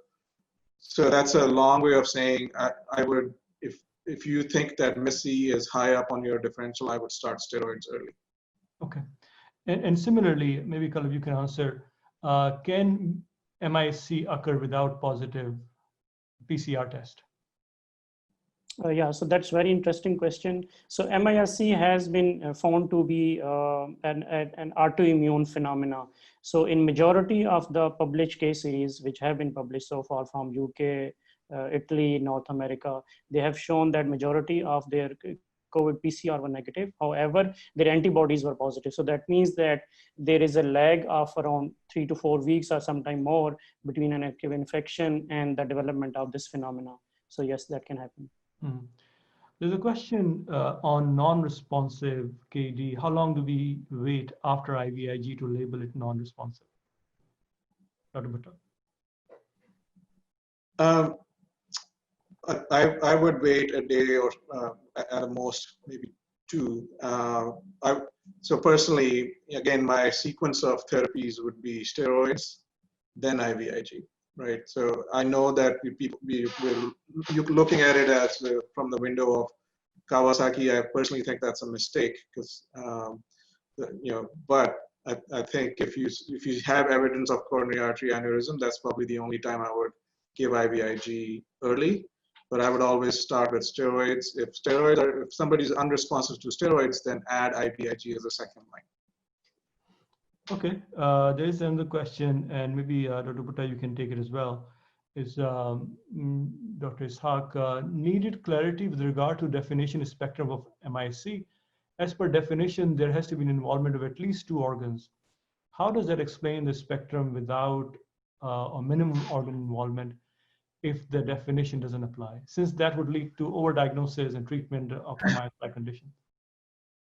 that's a long way of saying I would, if you think that MIS-C is high up on your differential, I would start steroids early. Okay. And similarly, maybe Qalab, you can answer, can MIS-C occur without positive PCR test? Yeah, so that's very interesting question. So MIS-C has been found to be an autoimmune phenomena. So in majority of the published case series, which have been published so far from UK, Italy, North America, they have shown that majority of their COVID PCR were negative. However, their antibodies were positive. So that means that there is a lag of around 3 to 4 weeks or sometime more between an active infection and the development of this phenomena. So yes, that can happen. There's a question on non-responsive KD. How long do we wait after IVIG to label it non-responsive? Dr. Bhutta. I would wait a day or at the most maybe 2. So personally, again, my sequence of therapies would be steroids, then IVIG. Right, so I know that you're looking at it as from the window of Kawasaki. I personally think that's a mistake because but I think if you have evidence of coronary artery aneurysm, that's probably the only time I would give IVIG early. But I would always start with steroids. If somebody's unresponsive to steroids, then add IVIG as a second line. Okay, there is another question, and maybe Dr. Bhutta, you can take it as well. Is Dr. Ishaq needed clarity with regard to definition spectrum of MIS-C? As per definition, there has to be an involvement of at least 2 organs. How does that explain the spectrum without a minimum organ involvement if the definition doesn't apply? Since that would lead to overdiagnosis and treatment of MIS-like condition.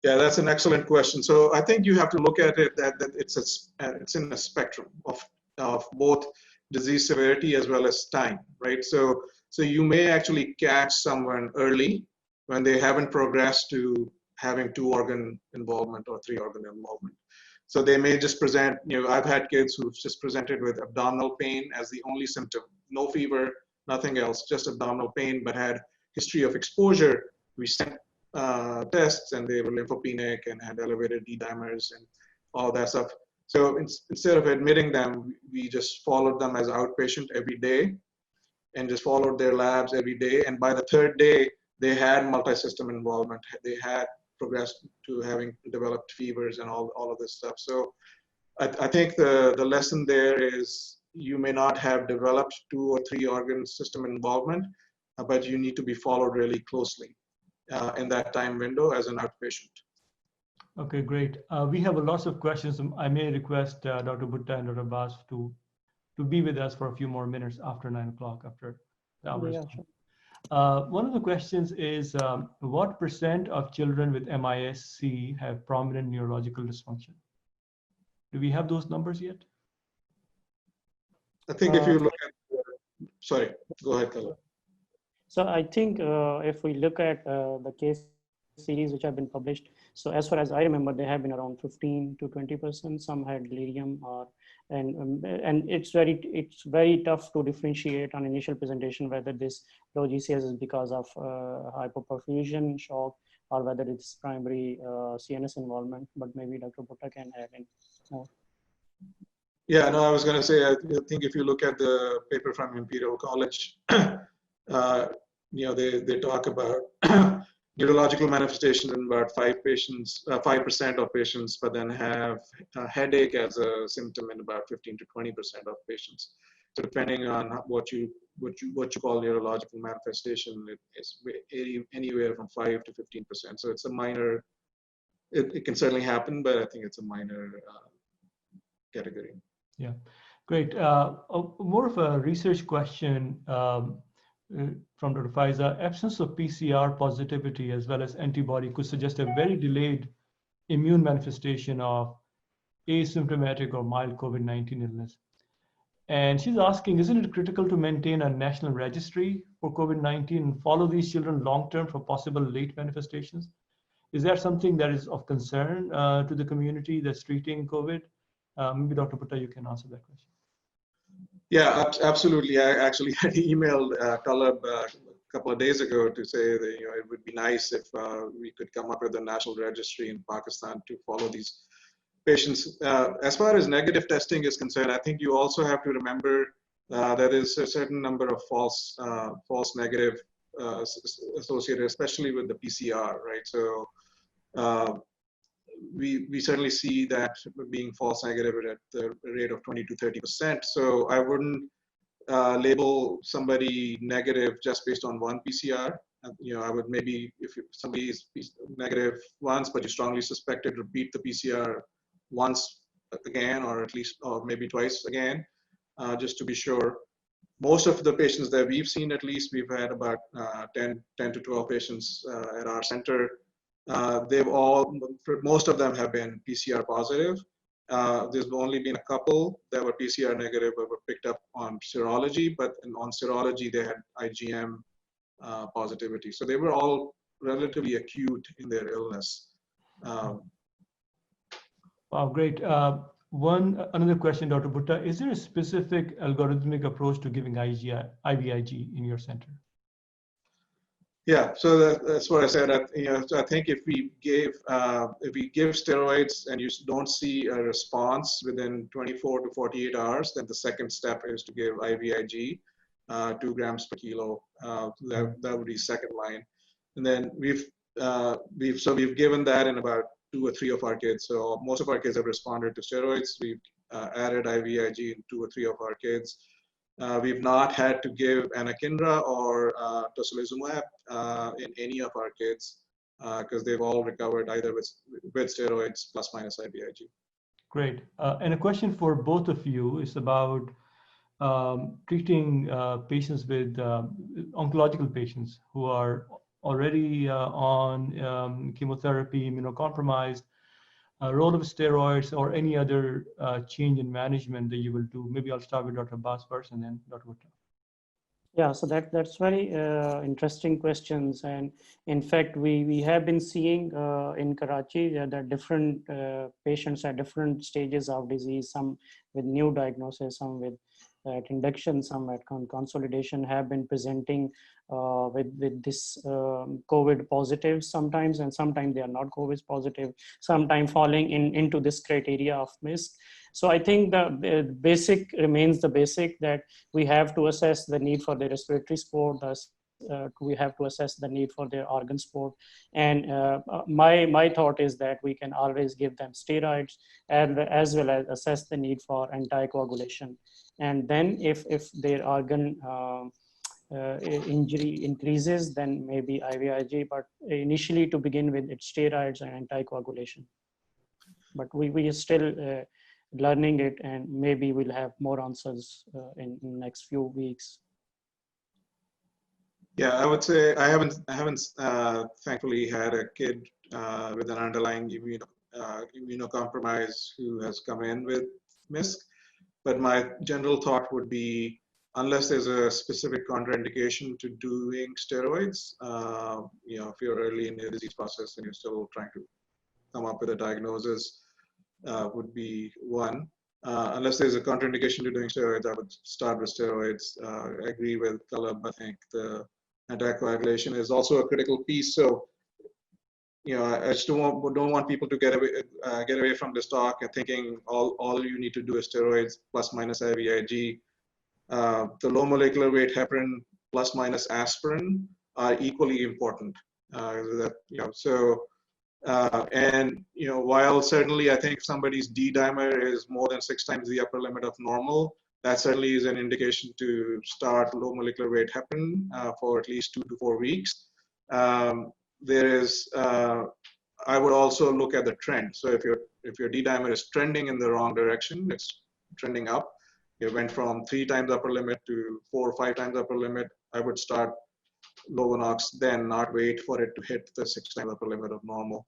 Yeah, that's an excellent question. So I think you have to look at it that it's in a spectrum of both disease severity as well as time, right? So you may actually catch someone early when they haven't progressed to having 2 organ involvement or 3 organ involvement. So they may just present, I've had kids who've just presented with abdominal pain as the only symptom, no fever, nothing else, just abdominal pain, but had history of exposure. We sent tests and they were lymphopenic and had elevated D-dimers and all that stuff. So instead of admitting them, we just followed them as outpatient every day and just followed their labs every day. And by the 3rd day, they had multi-system involvement. They had progressed to having developed fevers and all of this stuff. So I think the lesson there is you may not have developed 2 or 3 organ system involvement, but you need to be followed really closely in that time window as an outpatient. Okay, great. We have lots of questions. I may request Dr. Bhutta and Dr. Abbas to be with us for a few more minutes after 9 o'clock, after the hours. Yeah, sure. One of the questions is, what % of children with MIS-C have prominent neurological dysfunction? Do we have those numbers yet? I think if you look at, sorry, go ahead, Qalab. So I think if we look at the case series which have been published, so as far as I remember, they have been around 15 to 20%. Some had delirium, and it's very tough to differentiate on initial presentation whether this low GCS is because of hypoperfusion, shock, or whether it's primary CNS involvement. But maybe Dr. Bhutta can add in more. Yeah, no, I was going to say, I think if you look at the paper from Imperial College, they talk about neurological manifestations in about 5% of patients, but then have a headache as a symptom in about 15 to 20% of patients. So depending on what you call neurological manifestation, it's anywhere from 5 to 15%. So it's a minor. It can certainly happen, but I think it's a minor category. Yeah, great. More of a research question from Dr. Faiza. Absence of PCR positivity as well as antibody could suggest a very delayed immune manifestation of asymptomatic or mild COVID-19 illness. And she's asking, isn't it critical to maintain a national registry for COVID-19 and follow these children long-term for possible late manifestations? Is that something that is of concern to the community that's treating COVID? Maybe Dr. Bhutta, you can answer that question. Yeah, absolutely. I actually had emailed Qalab a couple of days ago to say that it would be nice if we could come up with a national registry in Pakistan to follow these patients. As far as negative testing is concerned, I think you also have to remember there is a certain number of false negative associated, especially with the PCR, right? So we certainly see that being false negative at the rate of 20 to 30%. So I wouldn't label somebody negative just based on one PCR. I would maybe, if somebody is negative once, but you strongly suspect it, repeat the PCR once again, or at least, or maybe twice again, just to be sure. Most of the patients that we've seen, at least, we've had about 10 to 12 patients at our center. Most of them have been PCR positive. There's only been a couple that were PCR negative but were picked up on serology, but on serology, they had IgM positivity. So they were all relatively acute in their illness. Wow, great. Another question, Dr. Bhutta, is there a specific algorithmic approach to giving IVIG in your center? Yeah, so that's what I said. So I think if we give steroids and you don't see a response within 24 to 48 hours, then the second step is to give IVIG, 2 grams per kilo. That would be second line. And then we've given that in about 2 or 3 of our kids. So most of our kids have responded to steroids. We've added IVIG in 2 or 3 of our kids. We've not had to give anakinra or tocilizumab in any of our kids because they've all recovered either with steroids plus minus IVIG. Great. And a question for both of you is about treating patients with oncological patients who are already on chemotherapy, immunocompromised, role of steroids, or any other change in management that you will do. Maybe I'll start with Dr. Abbas first and then Dr. Bhutta. Yeah, so that's very interesting questions. And in fact, we have been seeing in Karachi that different patients at different stages of disease, some with new diagnosis, some with at induction, some at consolidation, have been presenting with this COVID positive sometimes, and sometimes they are not COVID positive, sometimes falling into this criteria of MIS-C. So I think the basic remains the basic, that we have to assess the need for the respiratory support, we have to assess the need for their organ support. And my thought is that we can always give them steroids, and as well as assess the need for anticoagulation. And then if their organ injury increases, then maybe IVIG, but initially to begin with, it's steroids and anticoagulation. But we are still learning it, and maybe we'll have more answers in the next few weeks. Yeah, I would say I haven't thankfully had a kid with an underlying immunocompromise who has come in with MIS-C. But my general thought would be, unless there's a specific contraindication to doing steroids, if you're early in the disease process and you're still trying to come up with a diagnosis, would be one. Unless there's a contraindication to doing steroids, I would start with steroids. I agree with Qalab. I think the anticoagulation is also a critical piece. So, I just don't want people to get away from this talk and thinking all you need to do is steroids plus minus IVIG. The low molecular weight heparin plus minus aspirin are equally important. While certainly I think somebody's D dimer is more than 6 times the upper limit of normal, that certainly is an indication to start low molecular weight heparin for at least 2 to 4 weeks. I would also look at the trend. So if your D dimer is trending in the wrong direction, it's trending up. It went from 3 times upper limit to 4 or 5 times upper limit, I would start Lovenox, then not wait for it to hit the 6 times upper limit of normal.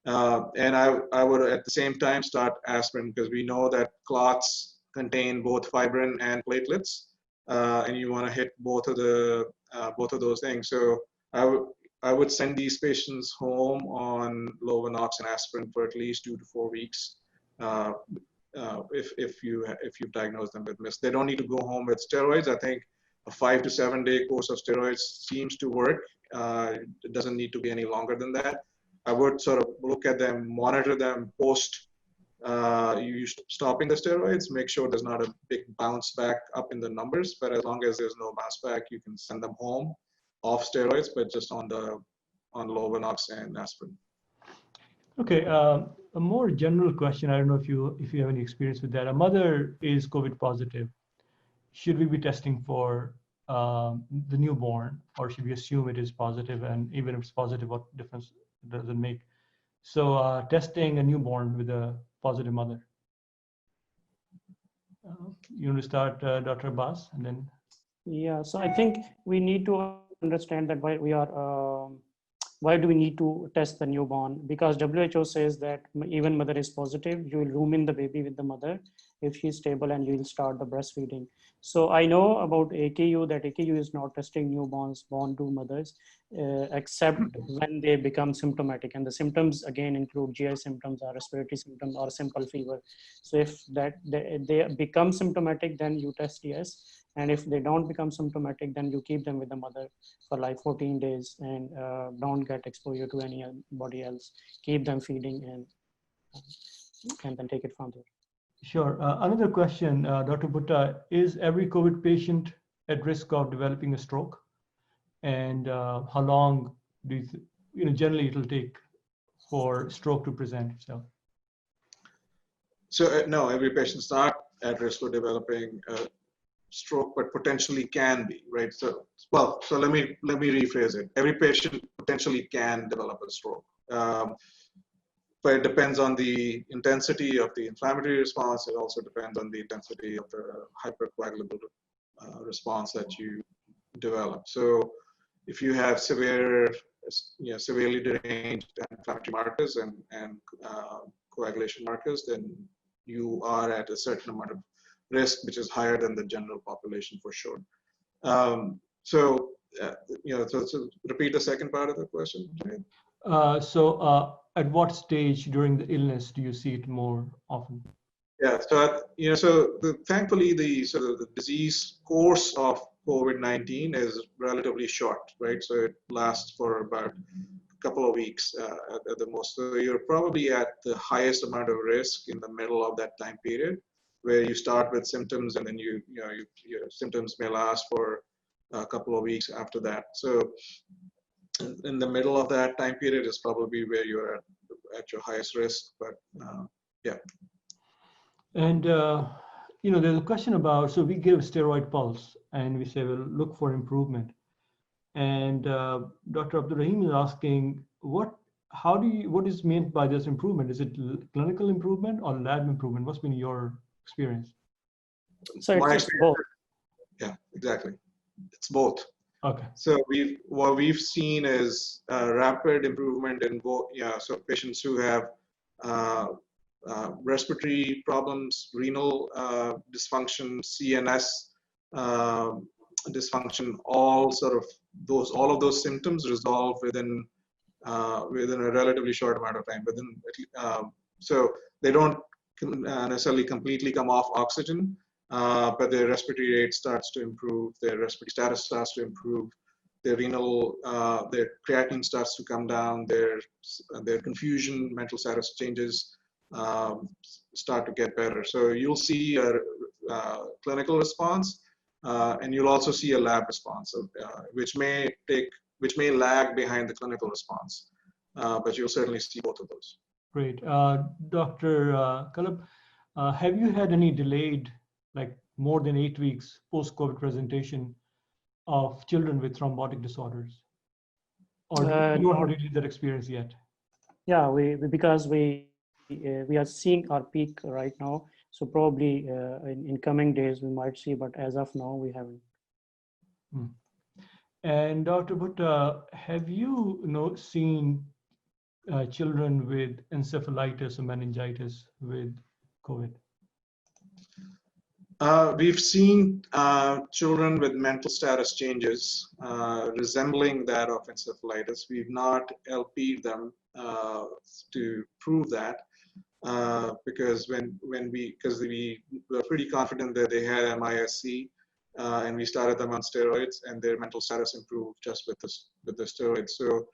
And I would at the same time start aspirin, because we know that clots contain both fibrin and platelets, and you want to hit both of those things. So I would send these patients home on Lovenox and aspirin for at least 2 to 4 weeks. If you've diagnosed them with MIS, they don't need to go home with steroids. I think a 5 to 7 day course of steroids seems to work. It doesn't need to be any longer than that. I would sort of look at them, monitor them post you stopping the steroids, make sure there's not a big bounce back up in the numbers, but as long as there's no bounce back, you can send them home off steroids, but just on Lovenox and aspirin. Okay, a more general question. I don't know if you have any experience with that. A mother is COVID positive. Should we be testing for the newborn, or should we assume it is positive? And even if it's positive, what difference does it make? So testing a newborn with a positive mother. You want to start, Dr. Abbas, and then? Yeah, so I think we need to understand that why do we need to test the newborn? Because WHO says that even mother is positive, you will room in the baby with the mother if she's stable, and you will start the breastfeeding. So I know about AKU that AKU is not testing newborns born to mothers except when they become symptomatic, and the symptoms again include GI symptoms or respiratory symptoms or simple fever. So if they become symptomatic, then you test yes. And if they don't become symptomatic, then you keep them with the mother for like 14 days and don't get exposure to anybody else. Keep them feeding and then take it from there. Sure. Another question, Dr. Bhutta, is every COVID patient at risk of developing a stroke? And how long do you generally it'll take for stroke to present itself? So no, every patient's not at risk for developing a stroke, but potentially can be, right? So let me rephrase it. Every patient potentially can develop a stroke, but it depends on the intensity of the inflammatory response. It also depends on the intensity of the hypercoagulable response that you develop. So if you have severely deranged inflammatory markers and coagulation markers, then you are at a certain amount of risk, which is higher than the general population for sure. So repeat the second part of the question. At what stage during the illness do you see it more often? Yeah, thankfully the disease course of COVID-19 is relatively short, right? So it lasts for about a couple of weeks at the most. So you're probably at the highest amount of risk in the middle of that time period, where you start with symptoms and then your symptoms may last for a couple of weeks after that. So in the middle of that time period is probably where you're at your highest risk, but yeah. And there's a question about, so we give steroid pulse and we say, well, look for improvement. And Dr. Abdurrahim is asking, what is meant by this improvement? Is it clinical improvement or lab improvement? What's been your experience? So it's both. Yeah, exactly. It's both. Okay. So what we've seen is rapid improvement in both. Yeah, so patients who have respiratory problems, renal dysfunction, CNS dysfunction, all of those symptoms resolve within a relatively short amount of time. So they don't necessarily completely come off oxygen, but their respiratory rate starts to improve, their respiratory status starts to improve, their renal, their creatinine starts to come down, their confusion, mental status changes start to get better. So you'll see a clinical response, and you'll also see a lab response, which may lag behind the clinical response, but you'll certainly see both of those. Great. Dr. Qalab, have you had any delayed, like more than 8 weeks post-COVID presentation of children with thrombotic disorders? Or you don't really that experience yet? Yeah, because we are seeing our peak right now. So probably in coming days we might see, but as of now we haven't. And Dr. Bhutta, have you seen children with encephalitis or meningitis with COVID? We've seen children with mental status changes resembling that of encephalitis. We've not LP'd them to prove that because we were pretty confident that they had MIS-C, and we started them on steroids, and their mental status improved just with the steroids. So,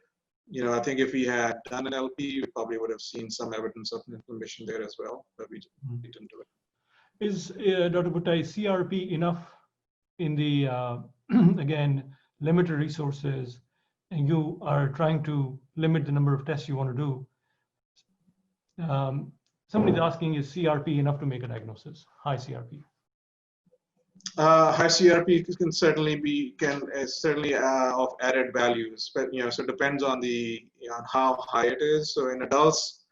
you know, I think if we had done an LP, we probably would have seen some evidence of inflammation there as well, but we didn't do it. Is Dr. Bhutta, is CRP enough in the, again, limited resources, and you are trying to limit the number of tests you want to do? Somebody's asking, is CRP enough to make a diagnosis, high CRP? High CRP can certainly be certainly of added values, but you know, so it depends on on how high it is. So in adults,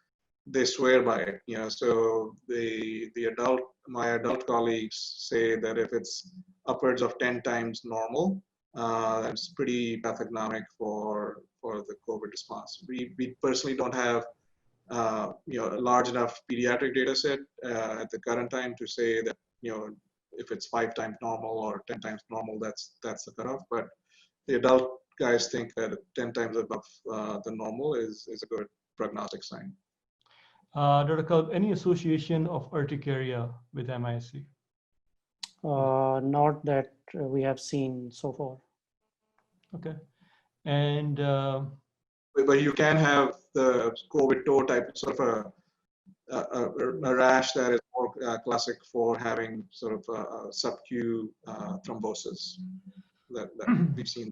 they swear by it. You know, so my adult colleagues say that if it's upwards of 10 times normal, it's pretty pathognomic for the COVID response. We personally don't have you know, a large enough pediatric data set at the current time to say that, you know, if it's 5 times normal or 10 times normal, that's the cutoff. But the adult guys think that 10 times above the normal is a good prognostic sign. Dr. Qalab, any association of urticaria with MIS-C? Not that we have seen so far. Okay. And but you can have the COVID toe type, sort of a rash that is more classic for having sort of a sub-Q thrombosis that we've seen.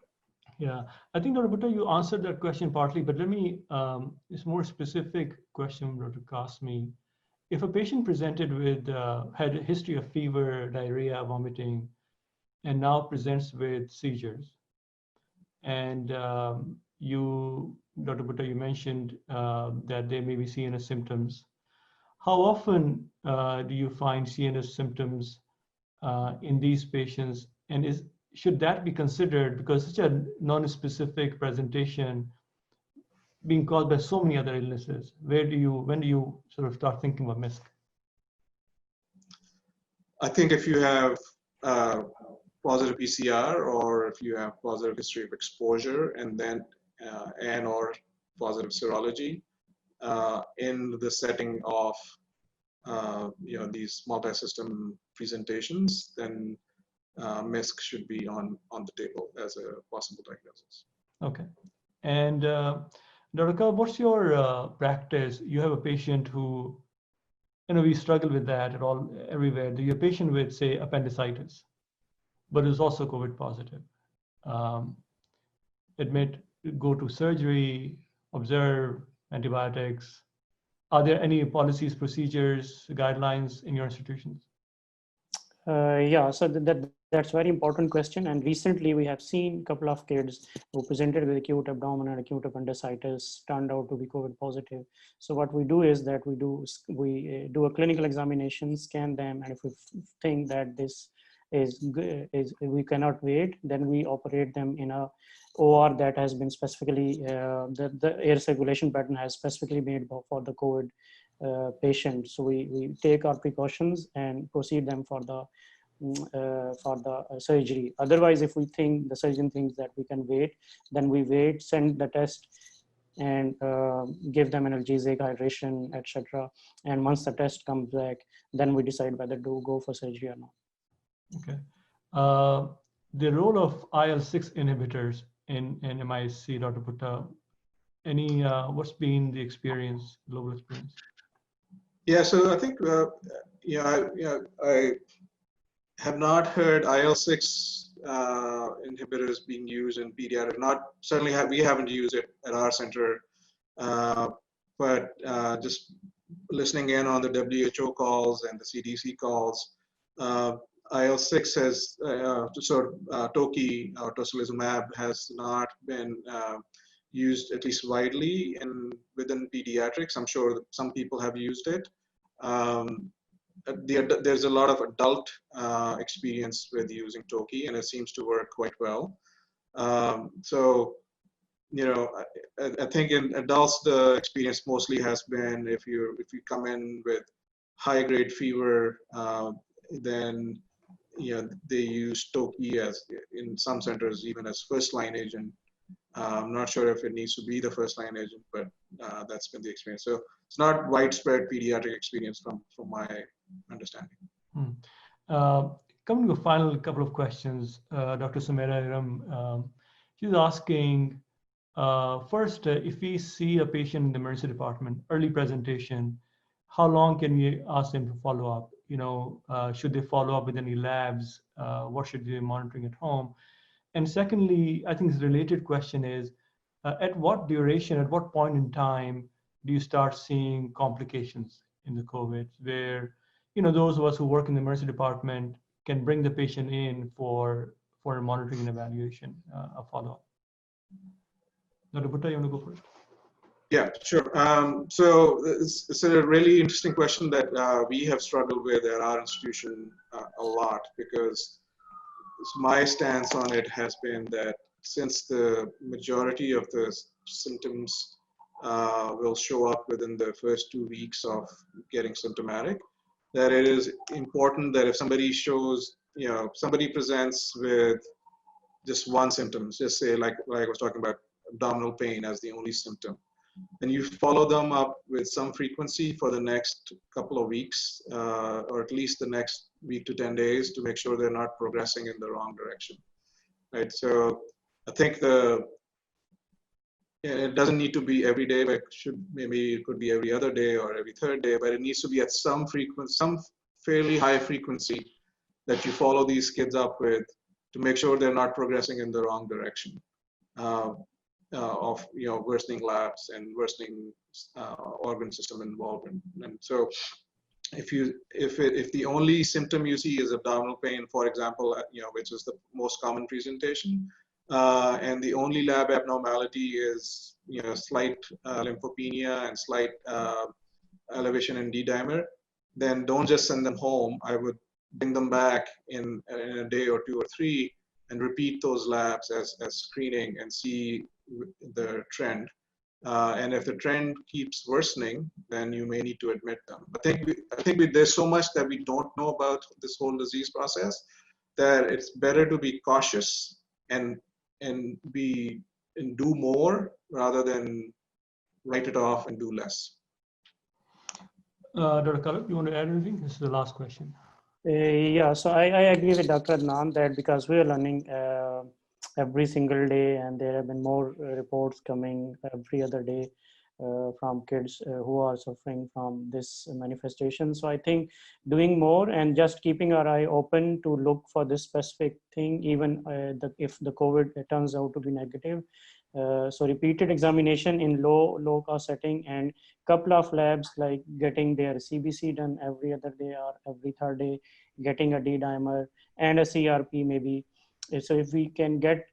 yeah, I think Dr. Bhutta, you answered that question partly, but let me, it's more specific question, Dr. Kasmi. If a patient presented with, had a history of fever, diarrhea, vomiting, and now presents with seizures, and you, Dr. Bhutta, you mentioned that they may be CNS symptoms. How often do you find CNS symptoms in these patients, and should that be considered, because such a non-specific presentation being caused by so many other illnesses? When do you sort of start thinking about MIS-C? I think if you have positive PCR, or if you have positive history of exposure, and then or positive serology in the setting of you know, these multi-system presentations, then MIS-C should be on the table as a possible diagnosis. Okay. And Dr. Qalab, what's your practice? You have a patient who, you know, we struggle with that everywhere. Do you have a patient with, say, appendicitis, but is also COVID positive? Admit, go to surgery, observe, antibiotics. Are there any policies, procedures, guidelines in your institutions? Yeah, so that's very important question. And recently we have seen a couple of kids who presented with acute abdomen and acute appendicitis turned out to be COVID positive. So what we do is that we do a clinical examination, scan them, and if we think that this is we cannot wait, then we operate them in a OR that has been specifically the air circulation pattern has specifically made for the COVID patient. So we take our precautions and proceed them for the surgery. Otherwise, if we think the surgeon thinks that we can wait, then we wait, send the test, and give them analgesic, hydration, etc. And once the test comes back, then we decide whether to go for surgery or not. Okay. The role of IL-6 inhibitors in MIS-C, Dr. Bhutta, what's been the experience, global experience? Yeah, so I think I have not heard IL-6 inhibitors being used in pediatric. We haven't used it at our center, but just listening in on the WHO calls and the CDC calls, IL-6 has Toki or tocilizumab has not been used, at least widely, within pediatrics. I'm sure that some people have used it. There's a lot of adult experience with using Toki, and it seems to work quite well. So, you know, I think in adults the experience mostly has been if you come in with high-grade fever, then they use Toki as in some centers even as first-line agent. I'm not sure if it needs to be the first-line agent, but that's been the experience. So it's not widespread pediatric experience from my understanding. Coming to a final couple of questions, Dr. Sumaira Iram, she's asking, first, if we see a patient in the emergency department, early presentation, how long can we ask them to follow up? Should they follow up with any labs? What should they be monitoring at home? And secondly, I think the related question is, at what duration, at what point in time do you start seeing complications in the COVID, where those of us who work in the emergency department can bring the patient in for monitoring and evaluation, a follow-up? Dr. Bhutta, you want to go first? Yeah, sure. So it's a really interesting question that we have struggled with at our institution a lot, because my stance on it has been that since the majority of the symptoms will show up within the first 2 weeks of getting symptomatic, that it is important that if somebody shows, somebody presents with just one symptom, just say like I was talking about abdominal pain as the only symptom, and you follow them up with some frequency for the next couple of weeks, or at least the next week to 10 days to make sure they're not progressing in the wrong direction, right? So I think it doesn't need to be every day, but maybe it could be every other day or every third day, but it needs to be at some frequency, some fairly high frequency that you follow these kids up with to make sure they're not progressing in the wrong direction of worsening labs and worsening organ system involvement. And so if the only symptom you see is abdominal pain, for example, which is the most common presentation, and the only lab abnormality is slight lymphopenia and slight elevation in D-dimer, then don't just send them home. I would bring them back in a day or 2 or 3 and repeat those labs as screening and see the trend. And if the trend keeps worsening, then you may need to admit them. I think there's so much that we don't know about this whole disease process that it's better to be cautious and do more rather than write it off and do less. Dr. Qalab, you want to add anything? This is the last question. Yeah, so I agree with Dr. Adnan that because we are learning every single day, and there have been more reports coming every other day from kids who are suffering from this manifestation. So I think doing more and just keeping our eye open to look for this specific thing, even if the COVID turns out to be negative. So repeated examination in low cost setting, and couple of labs like getting their CBC done every other day or every third day, getting a D-dimer and a CRP maybe. So if we can get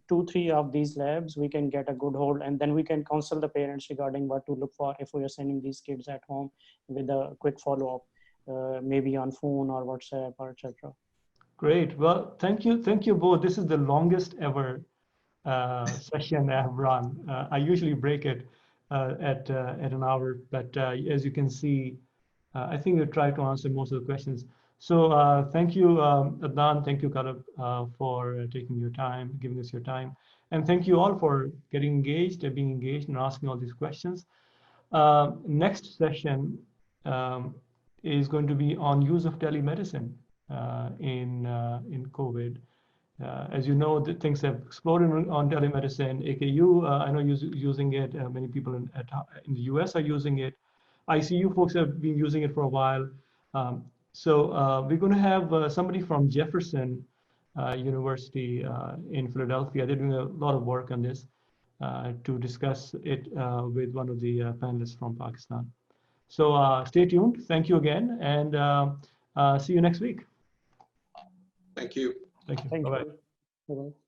2-3 of these labs, we can get a good hold, and then we can counsel the parents regarding what to look for if we are sending these kids at home with a quick follow-up, maybe on phone or WhatsApp or etc. Great. Well, thank you both. This is the longest ever session I have run. I usually break it at an hour, but as you can see, I think we tried to answer most of the questions. So thank you, Adnan, thank you, Qalab, for taking your time, giving us your time. And thank you all for getting engaged and being engaged and asking all these questions. Next session is going to be on use of telemedicine in COVID. As you know, things have exploded on telemedicine. AKU, I know using it. Many people in the US are using it. ICU folks have been using it for a while. So we're going to have somebody from Jefferson University in Philadelphia. They're doing a lot of work on this to discuss it with one of the panelists from Pakistan. So stay tuned. Thank you again, and see you next week. Thank you. Thank you. Thank Bye-bye. you. Bye-bye.